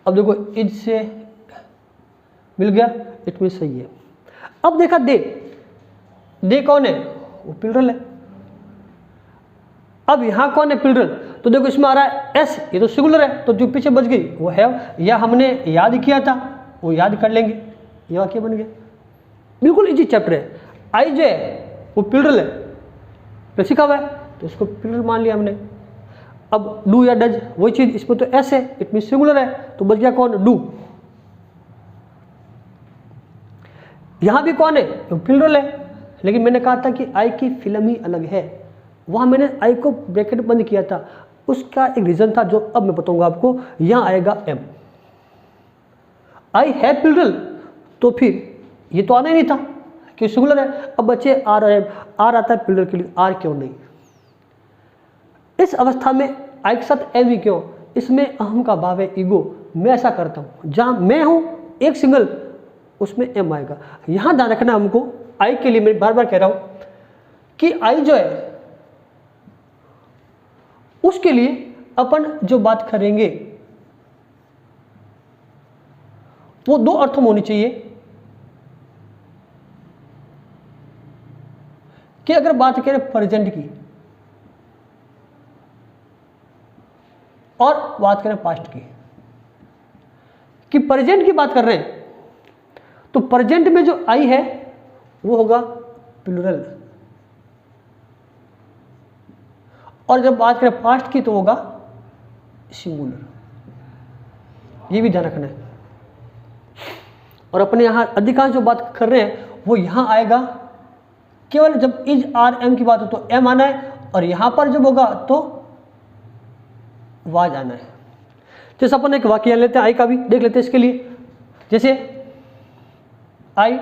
अब देखो इज से मिल गया, इट मीन सही है। अब देखा दे कौन है, वो प्लूरल है। अब यहाँ कौन है प्लूरल, तो देखो इसमें आ रहा है एस, ये तो सिंगुलर है, तो जो पीछे बच गई वो है, या हमने याद किया था वो याद कर लेंगे, ये वाक्य बन गया, बिल्कुल इजी चैप्टर है। आई जो है वो प्लूरल है, सीखा हुआ है तो इसको प्लूरल मान लिया हमने। अब डू या डज वही चीज, इसमें तो एस है इट मीन सिंगुलर है, तो बच गया कौन डू। यहां भी कौन है, प्लूरल है, लेकिन मैंने कहा था कि आई की फिल्म ही अलग है, वहां मैंने आई को ब्रैकेट बंद किया था, उसका एक रीजन था जो अब मैं बताऊंगा आपको। यहां आएगा एम, आई है प्लूरल तो फिर ये तो आना ही नहीं था कि सिंगुलर है। अब बच्चे आर और एम, आर आता है प्लूरल के लिए, आर क्यों नहीं, इस अवस्था में आई के साथ एम ही क्यों, इसमें अहम का भाव है, ईगो, मैं ऐसा करता हूं, जहां मैं हूं एक सिंगल उसमें एम आएगा। यहां ध्यान रखना हमको, आई के लिए मैं बार बार कह रहा हूं कि आई जो है उसके लिए अपन जो बात करेंगे वो दो अर्थों में होनी चाहिए, कि अगर बात करें प्रेजेंट की और बात करें पास्ट की, कि प्रेजेंट की बात कर रहे हैं तो प्रेजेंट में जो आई है वो होगा प्लूरल, और जब बात करें पास्ट की तो होगा सिंगुलर। ये भी ध्यान रखना है। और अपने यहाँ अधिकांश जो बात कर रहे हैं वो यहाँ आएगा केवल जब इज आर एम की बात हो तो एम आना है, और यहाँ पर जब होगा तो वाज आना है। जैसे अपन एक वाक्य लेते हैं, आई का भी देख लेते हैं इसके लिए। जैसे आई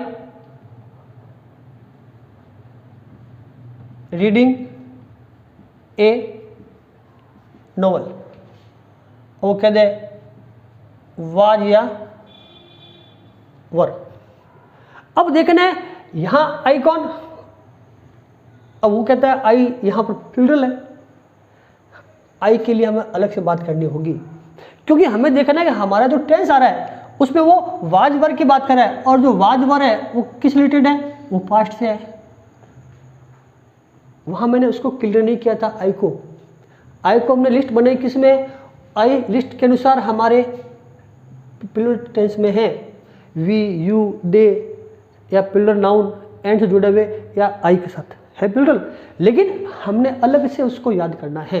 रीडिंग ए नोवेल, वो कह दे वाज या वर। अब देखना है यहां आई कौन, अब वो कहता है आई यहां पर प्लूरल है। आई के लिए हमें अलग से बात करनी होगी, क्योंकि हमें देखना है कि हमारा जो टेंस आ रहा है उसमें वो वाज वर की बात कर रहा है, और जो वाज वर है वो किस रिलेटेड है, वो पास्ट से है। वहां मैंने उसको क्लियर नहीं किया था। आई को हमने लिस्ट बनाई किसमें, आई लिस्ट के अनुसार हमारे प्लूरल टेंस में है, वी यू दे या प्लूरल नाउन एंड से जुड़े हुए या आई के साथ है प्लूरल। लेकिन हमने अलग से उसको याद करना है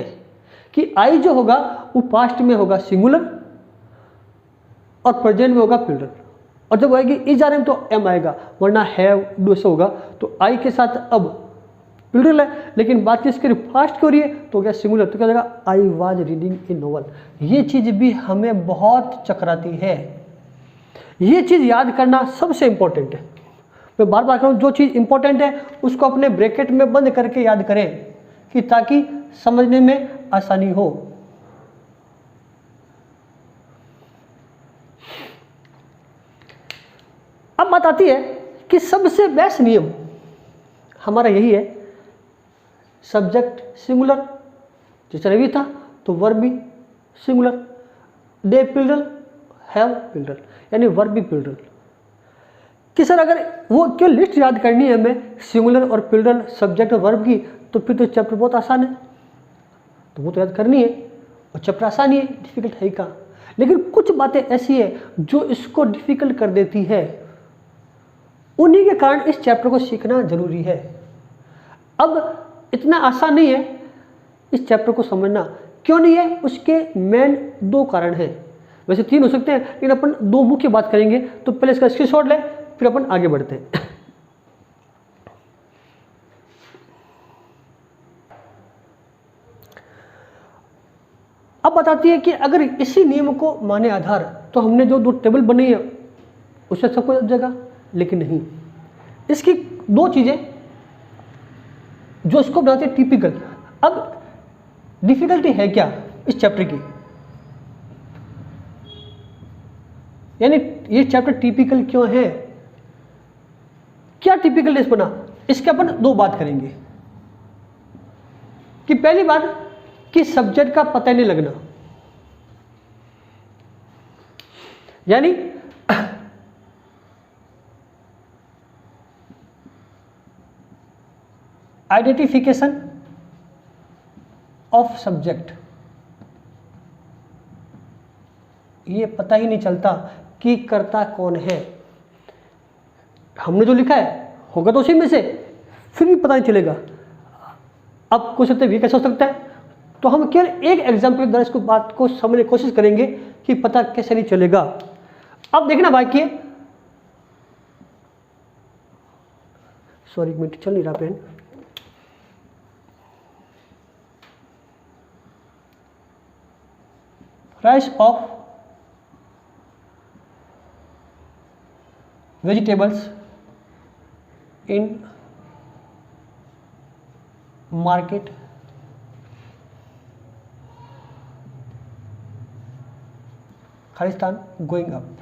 कि आई जो होगा वो पास्ट में होगा सिंगुलर और प्रेजेंट में होगा प्लूरल, और जब आएगी इज आर एम तो एम आएगा, वरना हैव डू से होगा। तो आई के साथ अब प्लूरल है, लेकिन बात किसके लिए, पास्ट की हो रही है तो क्या सिंगुलर, तो क्या जाएगा I was reading A novel. ये चीज़ भी हमें बहुत चकराती है, ये चीज़ याद करना सबसे इंपॉर्टेंट है। मैं बार बार कहूँ जो चीज़ इंपॉर्टेंट है उसको अपने ब्रैकेट में बंद करके याद करें, कि ताकि समझने में आसानी हो। अब बात आती है कि सबसे बेस्ट नियम हमारा यही है, सब्जेक्ट सिंगुलर, जैसे रवि था तो वर्ब भी singular, they plural, have plural, यानी वर्ब भी प्लूरल। कि सर अगर वो क्यों लिस्ट याद करनी है हमें सिंगुलर और प्लूरल सब्जेक्ट और वर्ब की, तो फिर तो चैप्टर बहुत आसान है, तो वो तो याद करनी है, और चैप्टर आसान ही है, डिफिकल्ट है ही कहाँ। लेकिन कुछ बातें ऐसी है जो इसको डिफिकल्ट कर देती है, उन्हीं के कारण इस चैप्टर को सीखना जरूरी है। अब इतना आसान नहीं है इस चैप्टर को समझना। क्यों नहीं है, उसके मेन दो कारण हैं, वैसे तीन हो सकते हैं, लेकिन अपन दो मुख्य बात करेंगे। तो पहले इसका स्क्रीनशॉट ले, फिर अपन आगे बढ़ते हैं। अब बताती है कि अगर इसी नियम को माने आधार तो हमने जो दो टेबल बनाई है उससे सब कुछ जगह, लेकिन नहीं, इसकी दो चीजें जो इसको बनाते हैं टिपिकल। अब डिफिकल्टी है क्या इस चैप्टर की, यानी ये चैप्टर टिपिकल क्यों है, क्या टिपिकलनेस बना, इसके अपन दो बात करेंगे। कि पहली बात कि सब्जेक्ट का पता नहीं लगना, यानी आइडेंटिफिकेशन ऑफ सब्जेक्ट, ये पता ही नहीं चलता कि करता कौन है। हमने जो लिखा है होगा तो उसी में से, फिर भी पता नहीं चलेगा। अब कुछ सकते ये कैसे हो सकता है, तो हम केवल एक एग्जाम्पल द्वारा इसको बात को समझने की कोशिश करेंगे कि पता कैसे नहीं चलेगा। अब देखना वाक्य, सॉरी एक मिनट चल नहीं रहा pen, price of vegetables in market खालिस्तान गोइंग अप।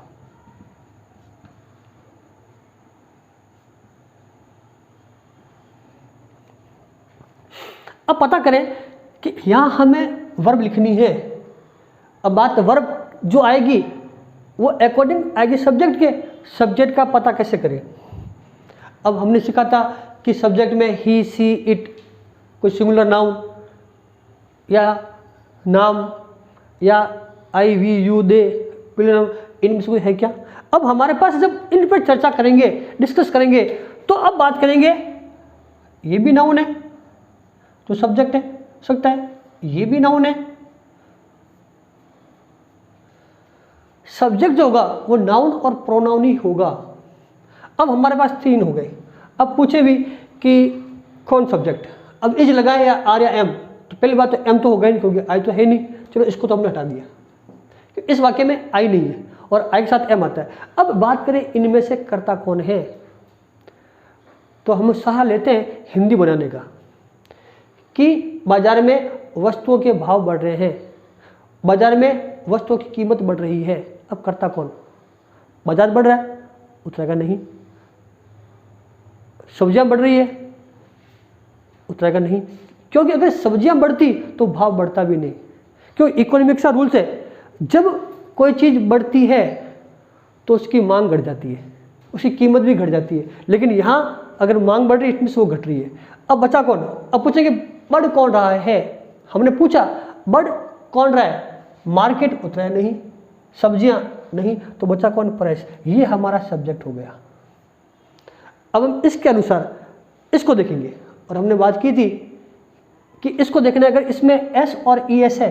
अब पता करें कि यहां हमें वर्ब लिखनी है। अब बात वर्ब जो आएगी वो अकॉर्डिंग आएगी सब्जेक्ट के, सब्जेक्ट का पता कैसे करें। अब हमने सीखा था कि सब्जेक्ट में ही सी इट कोई सिंगुलर नाउन या नाम या आई वी यू दे प्लूरल, इनमें से कोई है क्या। अब हमारे पास जब इन पर चर्चा करेंगे, डिस्कस करेंगे, तो अब बात करेंगे ये भी नाउन है जो सब्जेक्ट है सकता है, ये भी नाउन है। सब्जेक्ट जो होगा वो नाउन और प्रोनाउन ही होगा। अब हमारे पास 3 हो गए। अब पूछे भी कि कौन सब्जेक्ट, अब इज लगाए या आर या एम, तो पहली बात तो एम तो होगा ही नहीं क्योंकि आई तो है नहीं, चलो इसको तो हमने हटा दिया। इस वाक्य में आई नहीं है और आई के साथ एम आता है। अब बात करें इनमें से कर्ता कौन है, तो हम सहारा लेते हैं हिंदी बनाने का कि बाजार में वस्तुओं के भाव बढ़ रहे हैं, बाजार में वस्तुओं की कीमत बढ़ रही है। अब कर्ता कौन, बाजार बढ़ रहा है, उतरेगा नहीं। सब्जियां बढ़ रही है, उतरेगा नहीं, क्योंकि अगर सब्जियां बढ़ती तो भाव बढ़ता भी नहीं। क्यों, इकोनॉमिक्स का रूल्स है, जब कोई चीज़ बढ़ती है तो उसकी मांग घट जाती है, उसकी कीमत भी घट जाती है। लेकिन यहाँ अगर मांग बढ़ रही है इसमें से वो घट रही है। अब बचा कौन, अब पूछेंगे बढ़ कौन रहा है। हमने पूछा बढ़ कौन रहा है, मार्केट उतरा नहीं, सब्जियां नहीं, तो बचा कौन, प्राइस। ये हमारा सब्जेक्ट हो गया। अब हम इसके अनुसार इसको देखेंगे और हमने बात की थी कि इसको देखना है, अगर इसमें एस और ई एस है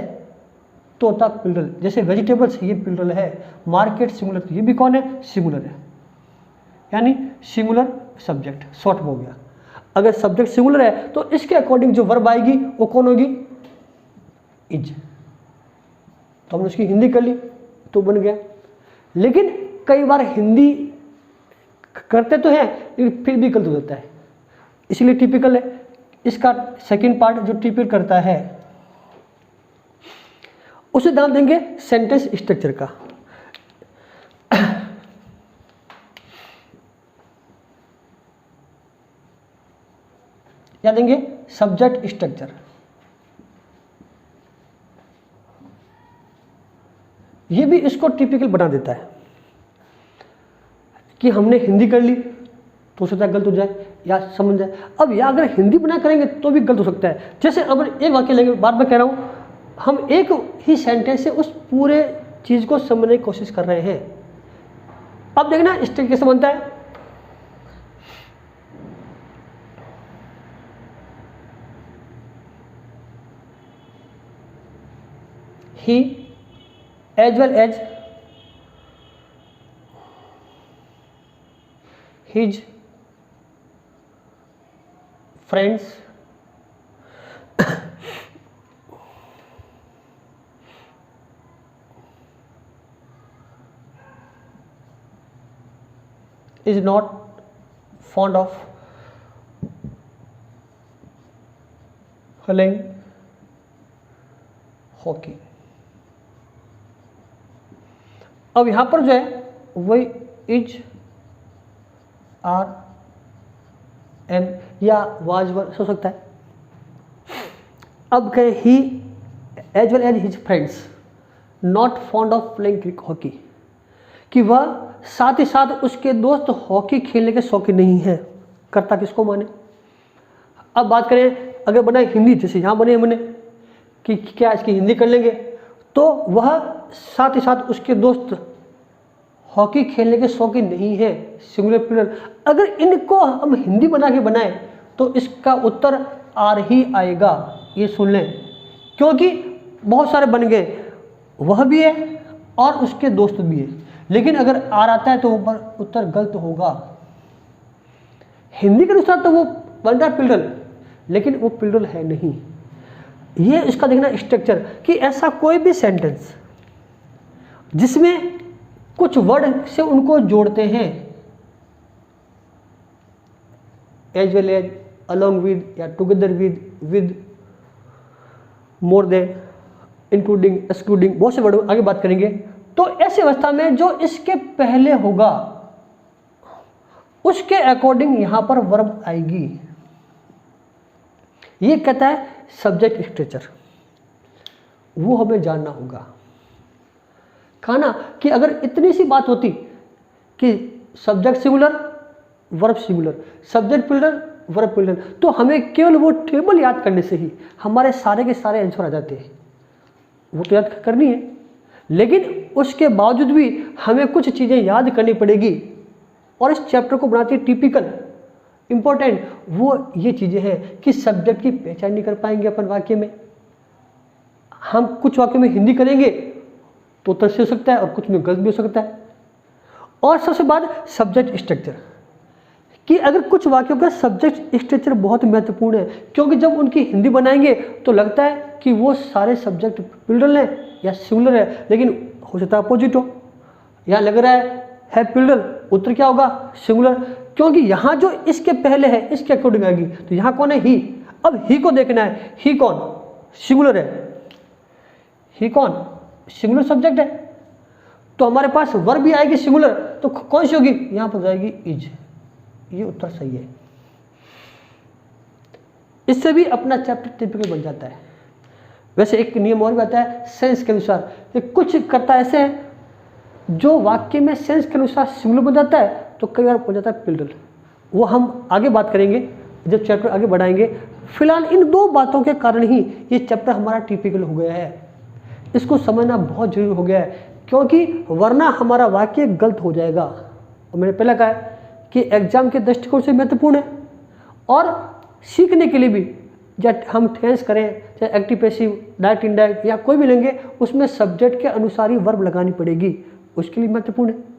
तो होता प्लूरल। जैसे वेजिटेबल्स ये प्लूरल है, मार्केट सिंगुलर, तो ये भी कौन है, सिंगुलर है, यानी सिंगुलर सब्जेक्ट शॉर्ट हो गया। अगर सब्जेक्ट सिंगुलर है तो इसके अकॉर्डिंग जो वर्ब आएगी वो कौन होगी, इज। तो हमने उसकी हिंदी कर ली तो बन गया। लेकिन कई बार हिंदी करते तो हैं लेकिन फिर भी गलत हो जाता है, इसलिए टिपिकल है। इसका सेकंड पार्ट जो टिपिकल करता है उसे ध्यान देंगे सेंटेंस स्ट्रक्चर का। या देंगे सब्जेक्ट स्ट्रक्चर। ये भी इसको टिपिकल बना देता है कि हमने हिंदी कर ली तो हो सकता है गलत हो जाए या समझ जाए। अब या अगर हिंदी बना करेंगे तो भी गलत हो सकता है। जैसे अब एक वाक्य लेंगे, बार बार कह रहा हूं, हम एक ही सेंटेंस से उस पूरे चीज को समझने की कोशिश कर रहे हैं। अब देखना स्ट्रक्चर कैसे बनता है। He as well as his friends is not fond of playing hockey। अब यहां पर जो है वही इज, आर, एम या वाज वर हो सकता है। अब कहे he as well as his friends not fond of playing hockey, कि वह साथ ही साथ उसके दोस्त हॉकी खेलने के शौकीन नहीं है। कर्ता किसको माने। अब बात करें अगर बनाए हिंदी, जैसे यहाँ बने हमने कि क्या इसकी हिंदी कर लेंगे, तो वह साथ ही साथ उसके दोस्त हॉकी खेलने के शौकीन नहीं है, सिंगुलर प्लूरल। अगर इनको हम हिंदी बना के बनाएं तो इसका उत्तर आर ही आएगा, ये सुन लें, क्योंकि बहुत सारे बन गए, वह भी है और उसके दोस्त भी है। लेकिन अगर आर आता है तो उत्तर गलत होगा। हिंदी के अनुसार तो वो बन रहा है प्लूरल, लेकिन वो प्लूरल है नहीं। ये इसका देखना स्ट्रक्चर कि ऐसा कोई भी सेंटेंस जिसमें कुछ वर्ड से उनको जोड़ते हैं, as well as, along with या together with, more than, including, excluding, बहुत से वर्ड आगे बात करेंगे। तो ऐसी अवस्था में जो इसके पहले होगा उसके अकॉर्डिंग यहां पर वर्ब आएगी। ये कहता है सब्जेक्ट स्ट्रक्चर, वो हमें जानना होगा। कहा ना कि अगर इतनी सी बात होती कि subject singular verb singular, subject plural verb plural, तो हमें केवल वो टेबल याद करने से ही हमारे सारे के सारे आंसर आ जाते हैं। वो तो याद करनी है, लेकिन उसके बावजूद भी हमें कुछ चीज़ें याद करनी पड़ेगी और इस चैप्टर को बनाती है टिपिकल इंपॉर्टेंट। वो ये चीज़ें हैं कि सब्जेक्ट की पहचान नहीं कर पाएंगे अपन वाक्य में। हम कुछ वाक्य में हिंदी करेंगे तो उत्तर सही हो सकता है और कुछ में गलत भी हो सकता है। और सबसे बाद सब्जेक्ट स्ट्रक्चर, कि अगर कुछ वाक्यों का सब्जेक्ट स्ट्रक्चर बहुत महत्वपूर्ण है, क्योंकि जब उनकी हिंदी बनाएंगे तो लगता है कि वो सारे सब्जेक्ट प्लूरल है या सिंगुलर है, लेकिन हो सकता है अपोजिट हो। यहाँ लग रहा है प्लूरल, उत्तर क्या होगा सिंगुलर, क्योंकि यहाँ जो इसके पहले है इसके अकॉर्डिंग आएगी। तो यहाँ कौन है ही, अब ही को देखना है, ही कौन सिंगुलर है, ही कौन सिंगुलर सब्जेक्ट है, तो हमारे पास वर्ब भी आएगी सिंगुलर, तो कौन सी होगी, यहाँ पर जाएगी इज। ये उत्तर सही है। इससे भी अपना चैप्टर टिपिकल बन जाता है। वैसे एक नियम और भी आता है सेंस के अनुसार, कि कुछ करता ऐसे है जो वाक्य में सेंस के अनुसार सिंगुलर बन जाता है तो कई बार बन जाता है प्लूरल। वो हम आगे बात करेंगे जब चैप्टर आगे बढ़ाएंगे। फिलहाल इन दो बातों के कारण ही ये चैप्टर हमारा टिपिकल हो गया है। इसको समझना बहुत जरूरी हो गया है, क्योंकि वरना हमारा वाक्य गलत हो जाएगा। और मैंने पहले कहा है कि एग्जाम के दृष्टिकोण से महत्वपूर्ण है, और सीखने के लिए भी, जब हम टेंस करें चाहे एक्टिव पैसिव डायरेक्ट इनडायरेक्ट या कोई भी लेंगे, उसमें सब्जेक्ट के अनुसार ही वर्ब लगानी पड़ेगी, उसके लिए महत्वपूर्ण है।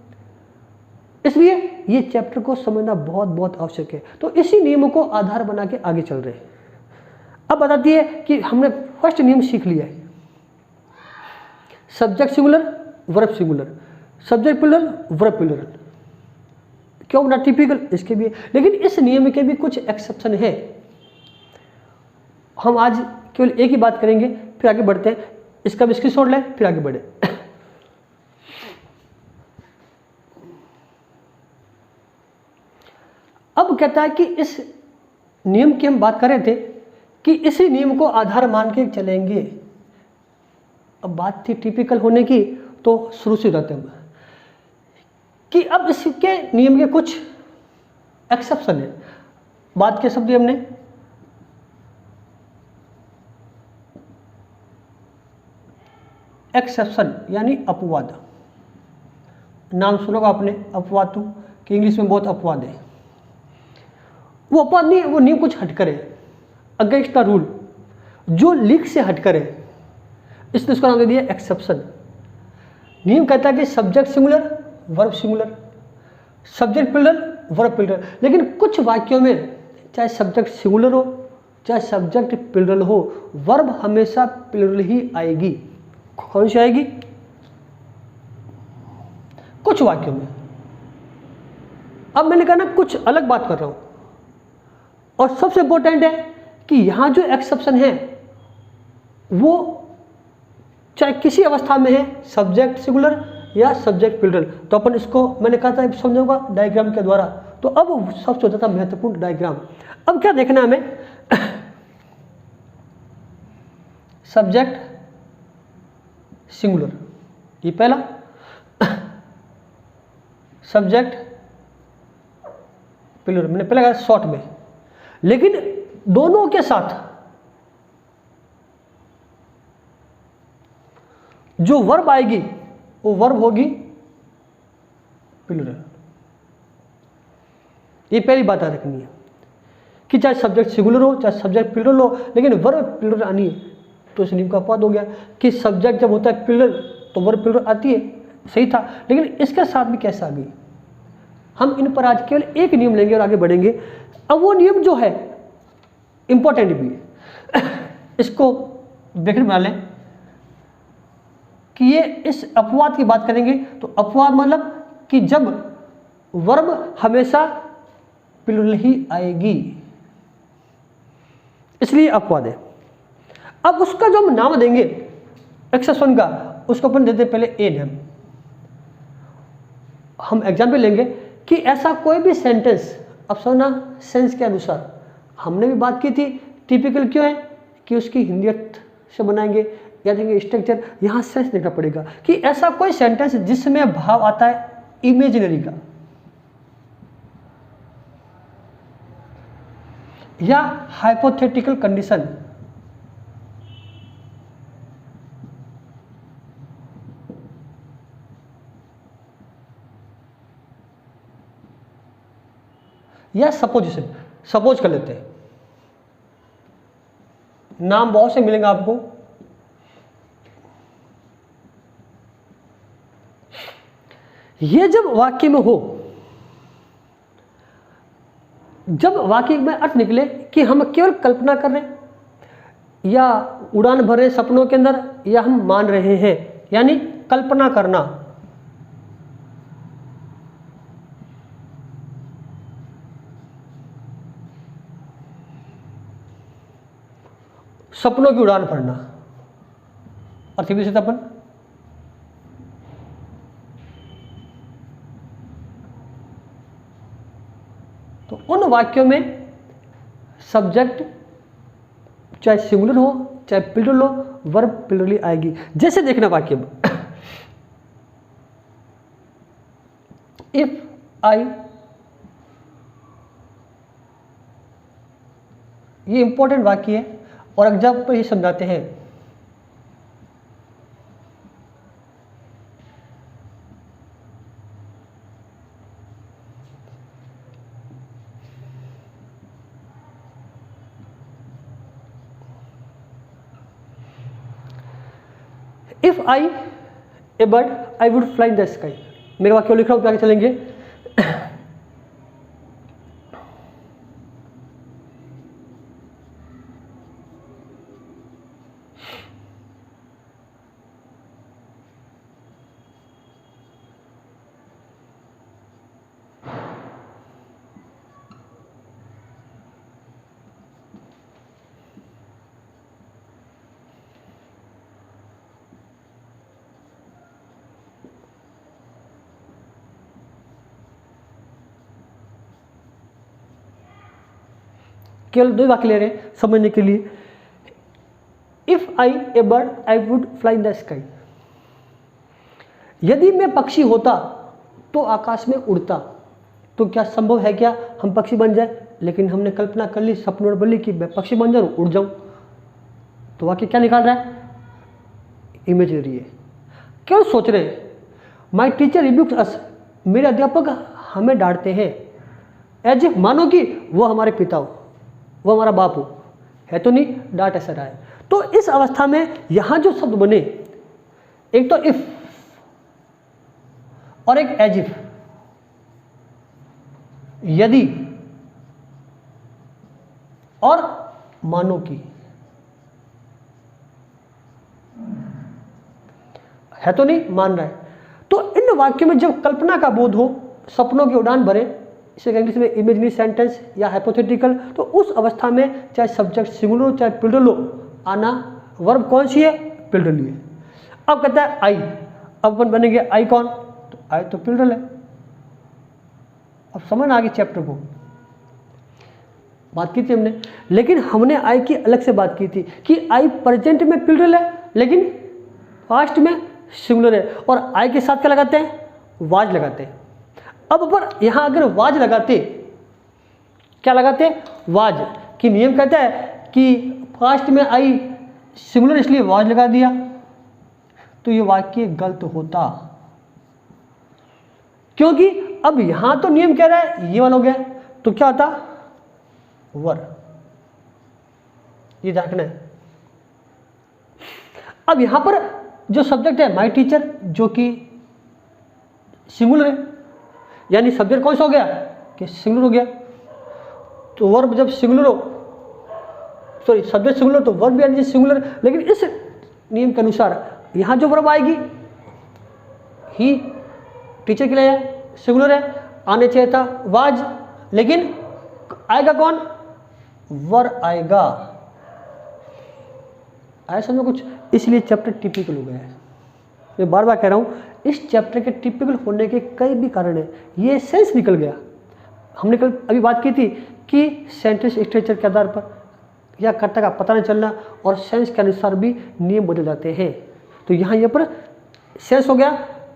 इसलिए ये चैप्टर को समझना बहुत बहुत आवश्यक है। तो इसी नियमों को आधार बना के आगे चल रहे हैं। अब बताती है कि हमने फर्स्ट नियम सीख लिया है, subject singular verb singular, subject plural verb plural. क्यों ना टिपिकल, इसके भी। लेकिन इस नियम के भी कुछ एक्सेप्शन है। हम आज केवल एक ही बात करेंगे, फिर आगे बढ़ते हैं। इसका भी स्क्रीनशॉट लें, फिर आगे बढ़े। अब कहता है कि इस नियम की हम बात कर रहे थे कि इसी नियम को आधार मान के चलेंगे। अब बात थी टिपिकल होने की, तो शुरू से रहते हैं कि अब इसके नियम के कुछ एक्सेप्शन है। बात के शब्द हमने एक्सेप्शन यानी अपवाद, नाम सुना होगा आपने अपवाद, कि इंग्लिश में बहुत अपवाद है। वो अपवाद नहीं है, वो नियम कुछ हटकर है, अगेंस्ट द रूल, जो लीक से हटकर है, इसलिए उसका नाम दे दिया एक्सेप्शन। नियम कहता है कि subject singular verb singular, subject plural verb plural. लेकिन कुछ वाक्यों में चाहे सब्जेक्ट सिंगुलर हो चाहे सब्जेक्ट प्लूरल हो, वर्ब हमेशा प्लूरल ही आएगी। कौन सी आएगी, कुछ वाक्यों में। अब मैंने कहा ना कुछ अलग बात कर रहा हूं, और सबसे इंपॉर्टेंट है कि यहां जो एक्सेप्शन है वो चाहे किसी अवस्था में है, सब्जेक्ट सिंगुलर या सब्जेक्ट प्लूरल। तो अपन इसको मैंने कहा था समझूंगा डायग्राम के द्वारा। तो अब सबसे ज्यादा महत्वपूर्ण डायग्राम। अब क्या देखना है हमें, सब्जेक्ट सिंगुलर, ये पहला, सब्जेक्ट प्लूरल मैंने पहले कहा शॉर्ट में। लेकिन दोनों के साथ जो वर्ब आएगी वो वर्ब होगी प्लूरल। ये पहली बात याद रखनी है कि चाहे सब्जेक्ट सिंगुलर हो चाहे सब्जेक्ट प्लूरल हो, लेकिन वर्ब प्लूरल आनी है। तो इस नियम का अपवाद हो गया कि सब्जेक्ट जब होता है प्लूरल तो वर्ब प्लूरल आती है, सही था। लेकिन इसके साथ भी कैसे आ गई, हम इन पर आज केवल एक नियम लेंगे और आगे बढ़ेंगे। अब वो नियम जो है इंपॉर्टेंट भी है, इसको ब्रैकेट बना लें कि ये इस अपवाद की बात करेंगे। तो अपवाद मतलब कि जब वर्ब हमेशा प्लूरल ही आएगी, इसलिए अपवाद है। अब उसका जो हम नाम देंगे एक्सेप्शन का, उसको अपन देते पहले ए नेम। हम एग्जाम्पल लेंगे कि ऐसा कोई भी सेंटेंस, अब सुना सेंस के अनुसार, हमने भी बात की थी टिपिकल क्यों है कि उसकी हिंदी अर्थ से बनाएंगे या देंगे स्ट्रक्चर। यहां सेंस देखना पड़ेगा कि ऐसा कोई सेंटेंस जिसमें भाव आता है इमेजिनरी का या हाइपोथेटिकल कंडीशन या सपोजिशन, सपोज कर लेते हैं, नाम बहुत से मिलेंगे आपको। ये जब वाक्य में हो, जब वाक्य में अर्थ निकले कि हम केवल कल्पना कर रहे हैं या उड़ान भर रहे हैं सपनों के अंदर, या हम मान रहे हैं, यानी कल्पना करना, सपनों की उड़ान भरना, अर्थ अपन तो उन वाक्यों में सब्जेक्ट चाहे सिंगुलर हो चाहे प्लूरल हो, वर्ब प्लूरली आएगी। जैसे देखना वाक्य में, इफ आई, ये इंपॉर्टेंट वाक्य है और एग्जाम्पल ये समझाते हैं। If I A bird I would fly in the sky, मेरे वाक्य लिख रहा हूं, आगे चलेंगे। केवल दो वाक्य ले रहे हैं समझने के लिए। If I A bird I would fly in the sky, यदि मैं पक्षी होता तो आकाश में उड़ता। तो क्या संभव है क्या हम पक्षी बन जाए? लेकिन हमने कल्पना कर ली, सपनों में बोली कि मैं पक्षी बन जाऊं, उड़ जाऊं। तो वाक्य क्या निकाल रहा है? इमेजिनरी है, क्यों सोच रहे हैं। माई टीचर रिब्यूक्स अस, मेरे अध्यापक हमें डांटते हैं। एज इफ, मानो कि वो हमारे पिता हो, वो हमारा बाप हो, है तो नहीं, डांट ऐसा रहा है। तो इस अवस्था में यहां जो शब्द बने, एक तो इफ और एक एज इफ, यदि और मानो की, है तो नहीं, मान रहा है। तो इन वाक्यों में जब कल्पना का बोध हो, सपनों की उड़ान भरे, इसे इंग्लिश में इमेजिनरी सेंटेंस या हाइपोथेटिकल, तो उस अवस्था में चाहे सब्जेक्ट सिंगुलर हो चाहे प्लूरल हो, आना वर्ब कौन सी है? प्लूरल है। अब कहता है आई, अब अपन बनेंगे आई कौन? तो आई तो प्लूरल है। अब समझ आगे चैप्टर को बात की थी हमने, लेकिन हमने आई की अलग से बात की थी कि आई प्रेजेंट में प्लूरल है लेकिन पास्ट में सिंगुलर है, और आई के साथ क्या लगाते हैं? वाज लगाते हैं। अब पर यहां अगर वाज लगाते, क्या लगाते? वाज कि नियम कहता है कि पास्ट में आई सिंगुलर इसलिए वाज लगा दिया, तो ये वाक्य गलत होता, क्योंकि अब यहां तो नियम कह रहा है ये वाला हो गया, तो क्या होता? वर। ये देखना है। अब यहां पर जो सब्जेक्ट है माय टीचर, जो कि सिंगुलर है, यानी सब्जेक्ट कौन सा हो गया कि सिंगुलर हो गया। तो वर्ब जब सिंगुलर हो, सॉरी सब्जेक्ट सिंगुलर तो वर्ब भी आनी चाहिए सिंगुलर, लेकिन इस नियम के अनुसार यहां जो वर्ब आएगी ही टीचर के लिए सिंगुलर है, आने चाहिए था वाज, लेकिन आएगा कौन? वर आएगा। आया समझो कुछ? इसलिए चैप्टर टिपिकल हो गया है। मैं बार बार कह रहा हूं, इस चैप्टर के टिपिकल होने के कई भी कारण है। ये सेंस निकल गया। हमने कल अभी बात की थी कि सेंटेंस स्ट्रक्चर के आधार पर या कर्ता का पता नहीं चलना और सेंस के अनुसार भी नियम बदल जाते हैं। तो यहाँ पर सेंस हो गया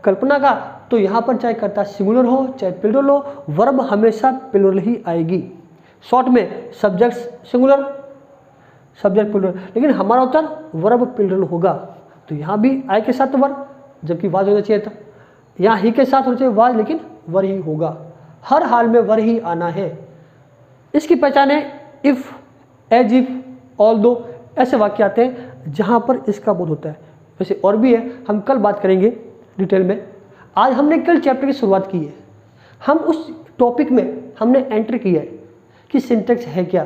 कल्पना का, तो यहाँ पर चाहे कर्ता सिंगुलर हो चाहे प्लूरल हो, वर्ब हमेशा प्लूरल ही आएगी। शॉर्ट में सब्जेक्ट सिंगुलर, सब्जेक्ट प्लूरल, लेकिन हमारा उत्तर वर्ब प्लूरल होगा। तो यहाँ भी आई के साथ वर्ब, जबकि वाज होना चाहिए था। यहाँ ही के साथ होना चाहिए वाज, लेकिन वर ही होगा। हर हाल में वर ही आना है। इसकी पहचान है इफ़, एज इफ, ऑल दो, ऐसे वाक्य आते हैं जहाँ पर इसका बोध होता है। वैसे और भी है, हम कल बात करेंगे डिटेल में। आज हमने कल चैप्टर की शुरुआत की है। हम उस टॉपिक में हमने एंटर किया है कि सिंटेक्स है क्या,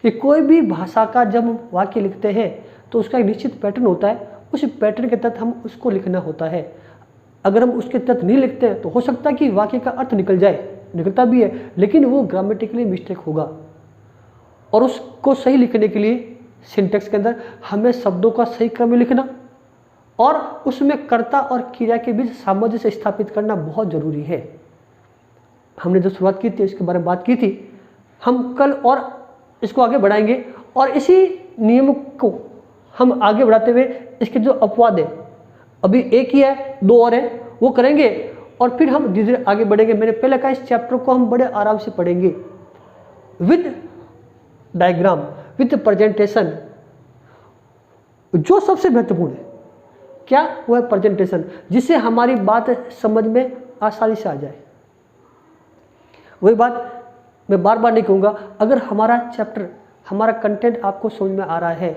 कि कोई भी भाषा का जब हम वाक्य लिखते हैं तो उसका एक निश्चित पैटर्न होता है, उस पैटर्न के तहत हम उसको लिखना होता है। अगर हम उसके तहत नहीं लिखते हैं तो हो सकता है कि वाक्य का अर्थ निकल जाए, निकलता भी है, लेकिन वो ग्रामेटिकली मिस्टेक होगा। और उसको सही लिखने के लिए सिंटेक्स के अंदर हमें शब्दों का सही क्रम में लिखना और उसमें कर्ता और क्रिया के बीच सामंजस्य स्थापित करना बहुत ज़रूरी है। हमने जो शुरुआत की थी इसके बारे में बात की थी, हम कल और इसको आगे बढ़ाएंगे और इसी नियम को हम आगे बढ़ाते हुए इसके जो अपवाद है, अभी एक ही है, दो और है, वो करेंगे और फिर हम धीरे धीरे आगे बढ़ेंगे। मैंने पहले कहा इस चैप्टर को हम बड़े आराम से पढ़ेंगे विद डायग्राम, विद प्रेजेंटेशन। जो सबसे महत्वपूर्ण है क्या, वो है प्रेजेंटेशन, जिससे हमारी बात समझ में आसानी से आ जाए। वही बात मैं बार बार नहीं कहूँगा, अगर हमारा चैप्टर, हमारा कंटेंट आपको समझ में आ रहा है,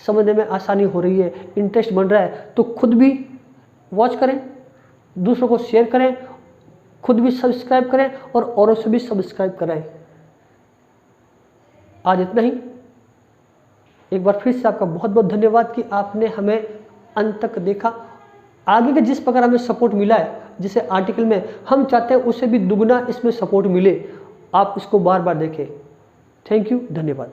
समझने में आसानी हो रही है, इंटरेस्ट बन रहा है, तो खुद भी वॉच करें, दूसरों को शेयर करें, खुद भी सब्सक्राइब करें और औरों से भी सब्सक्राइब कराएं। आज इतना ही। एक बार फिर से आपका बहुत बहुत धन्यवाद कि आपने हमें अंत तक देखा। आगे के जिस प्रकार हमें सपोर्ट मिला है, जिसे आर्टिकल में हम चाहते हैं उससे भी दुगना इसमें सपोर्ट मिले, आप इसको बार बार देखें। थैंक यू, धन्यवाद।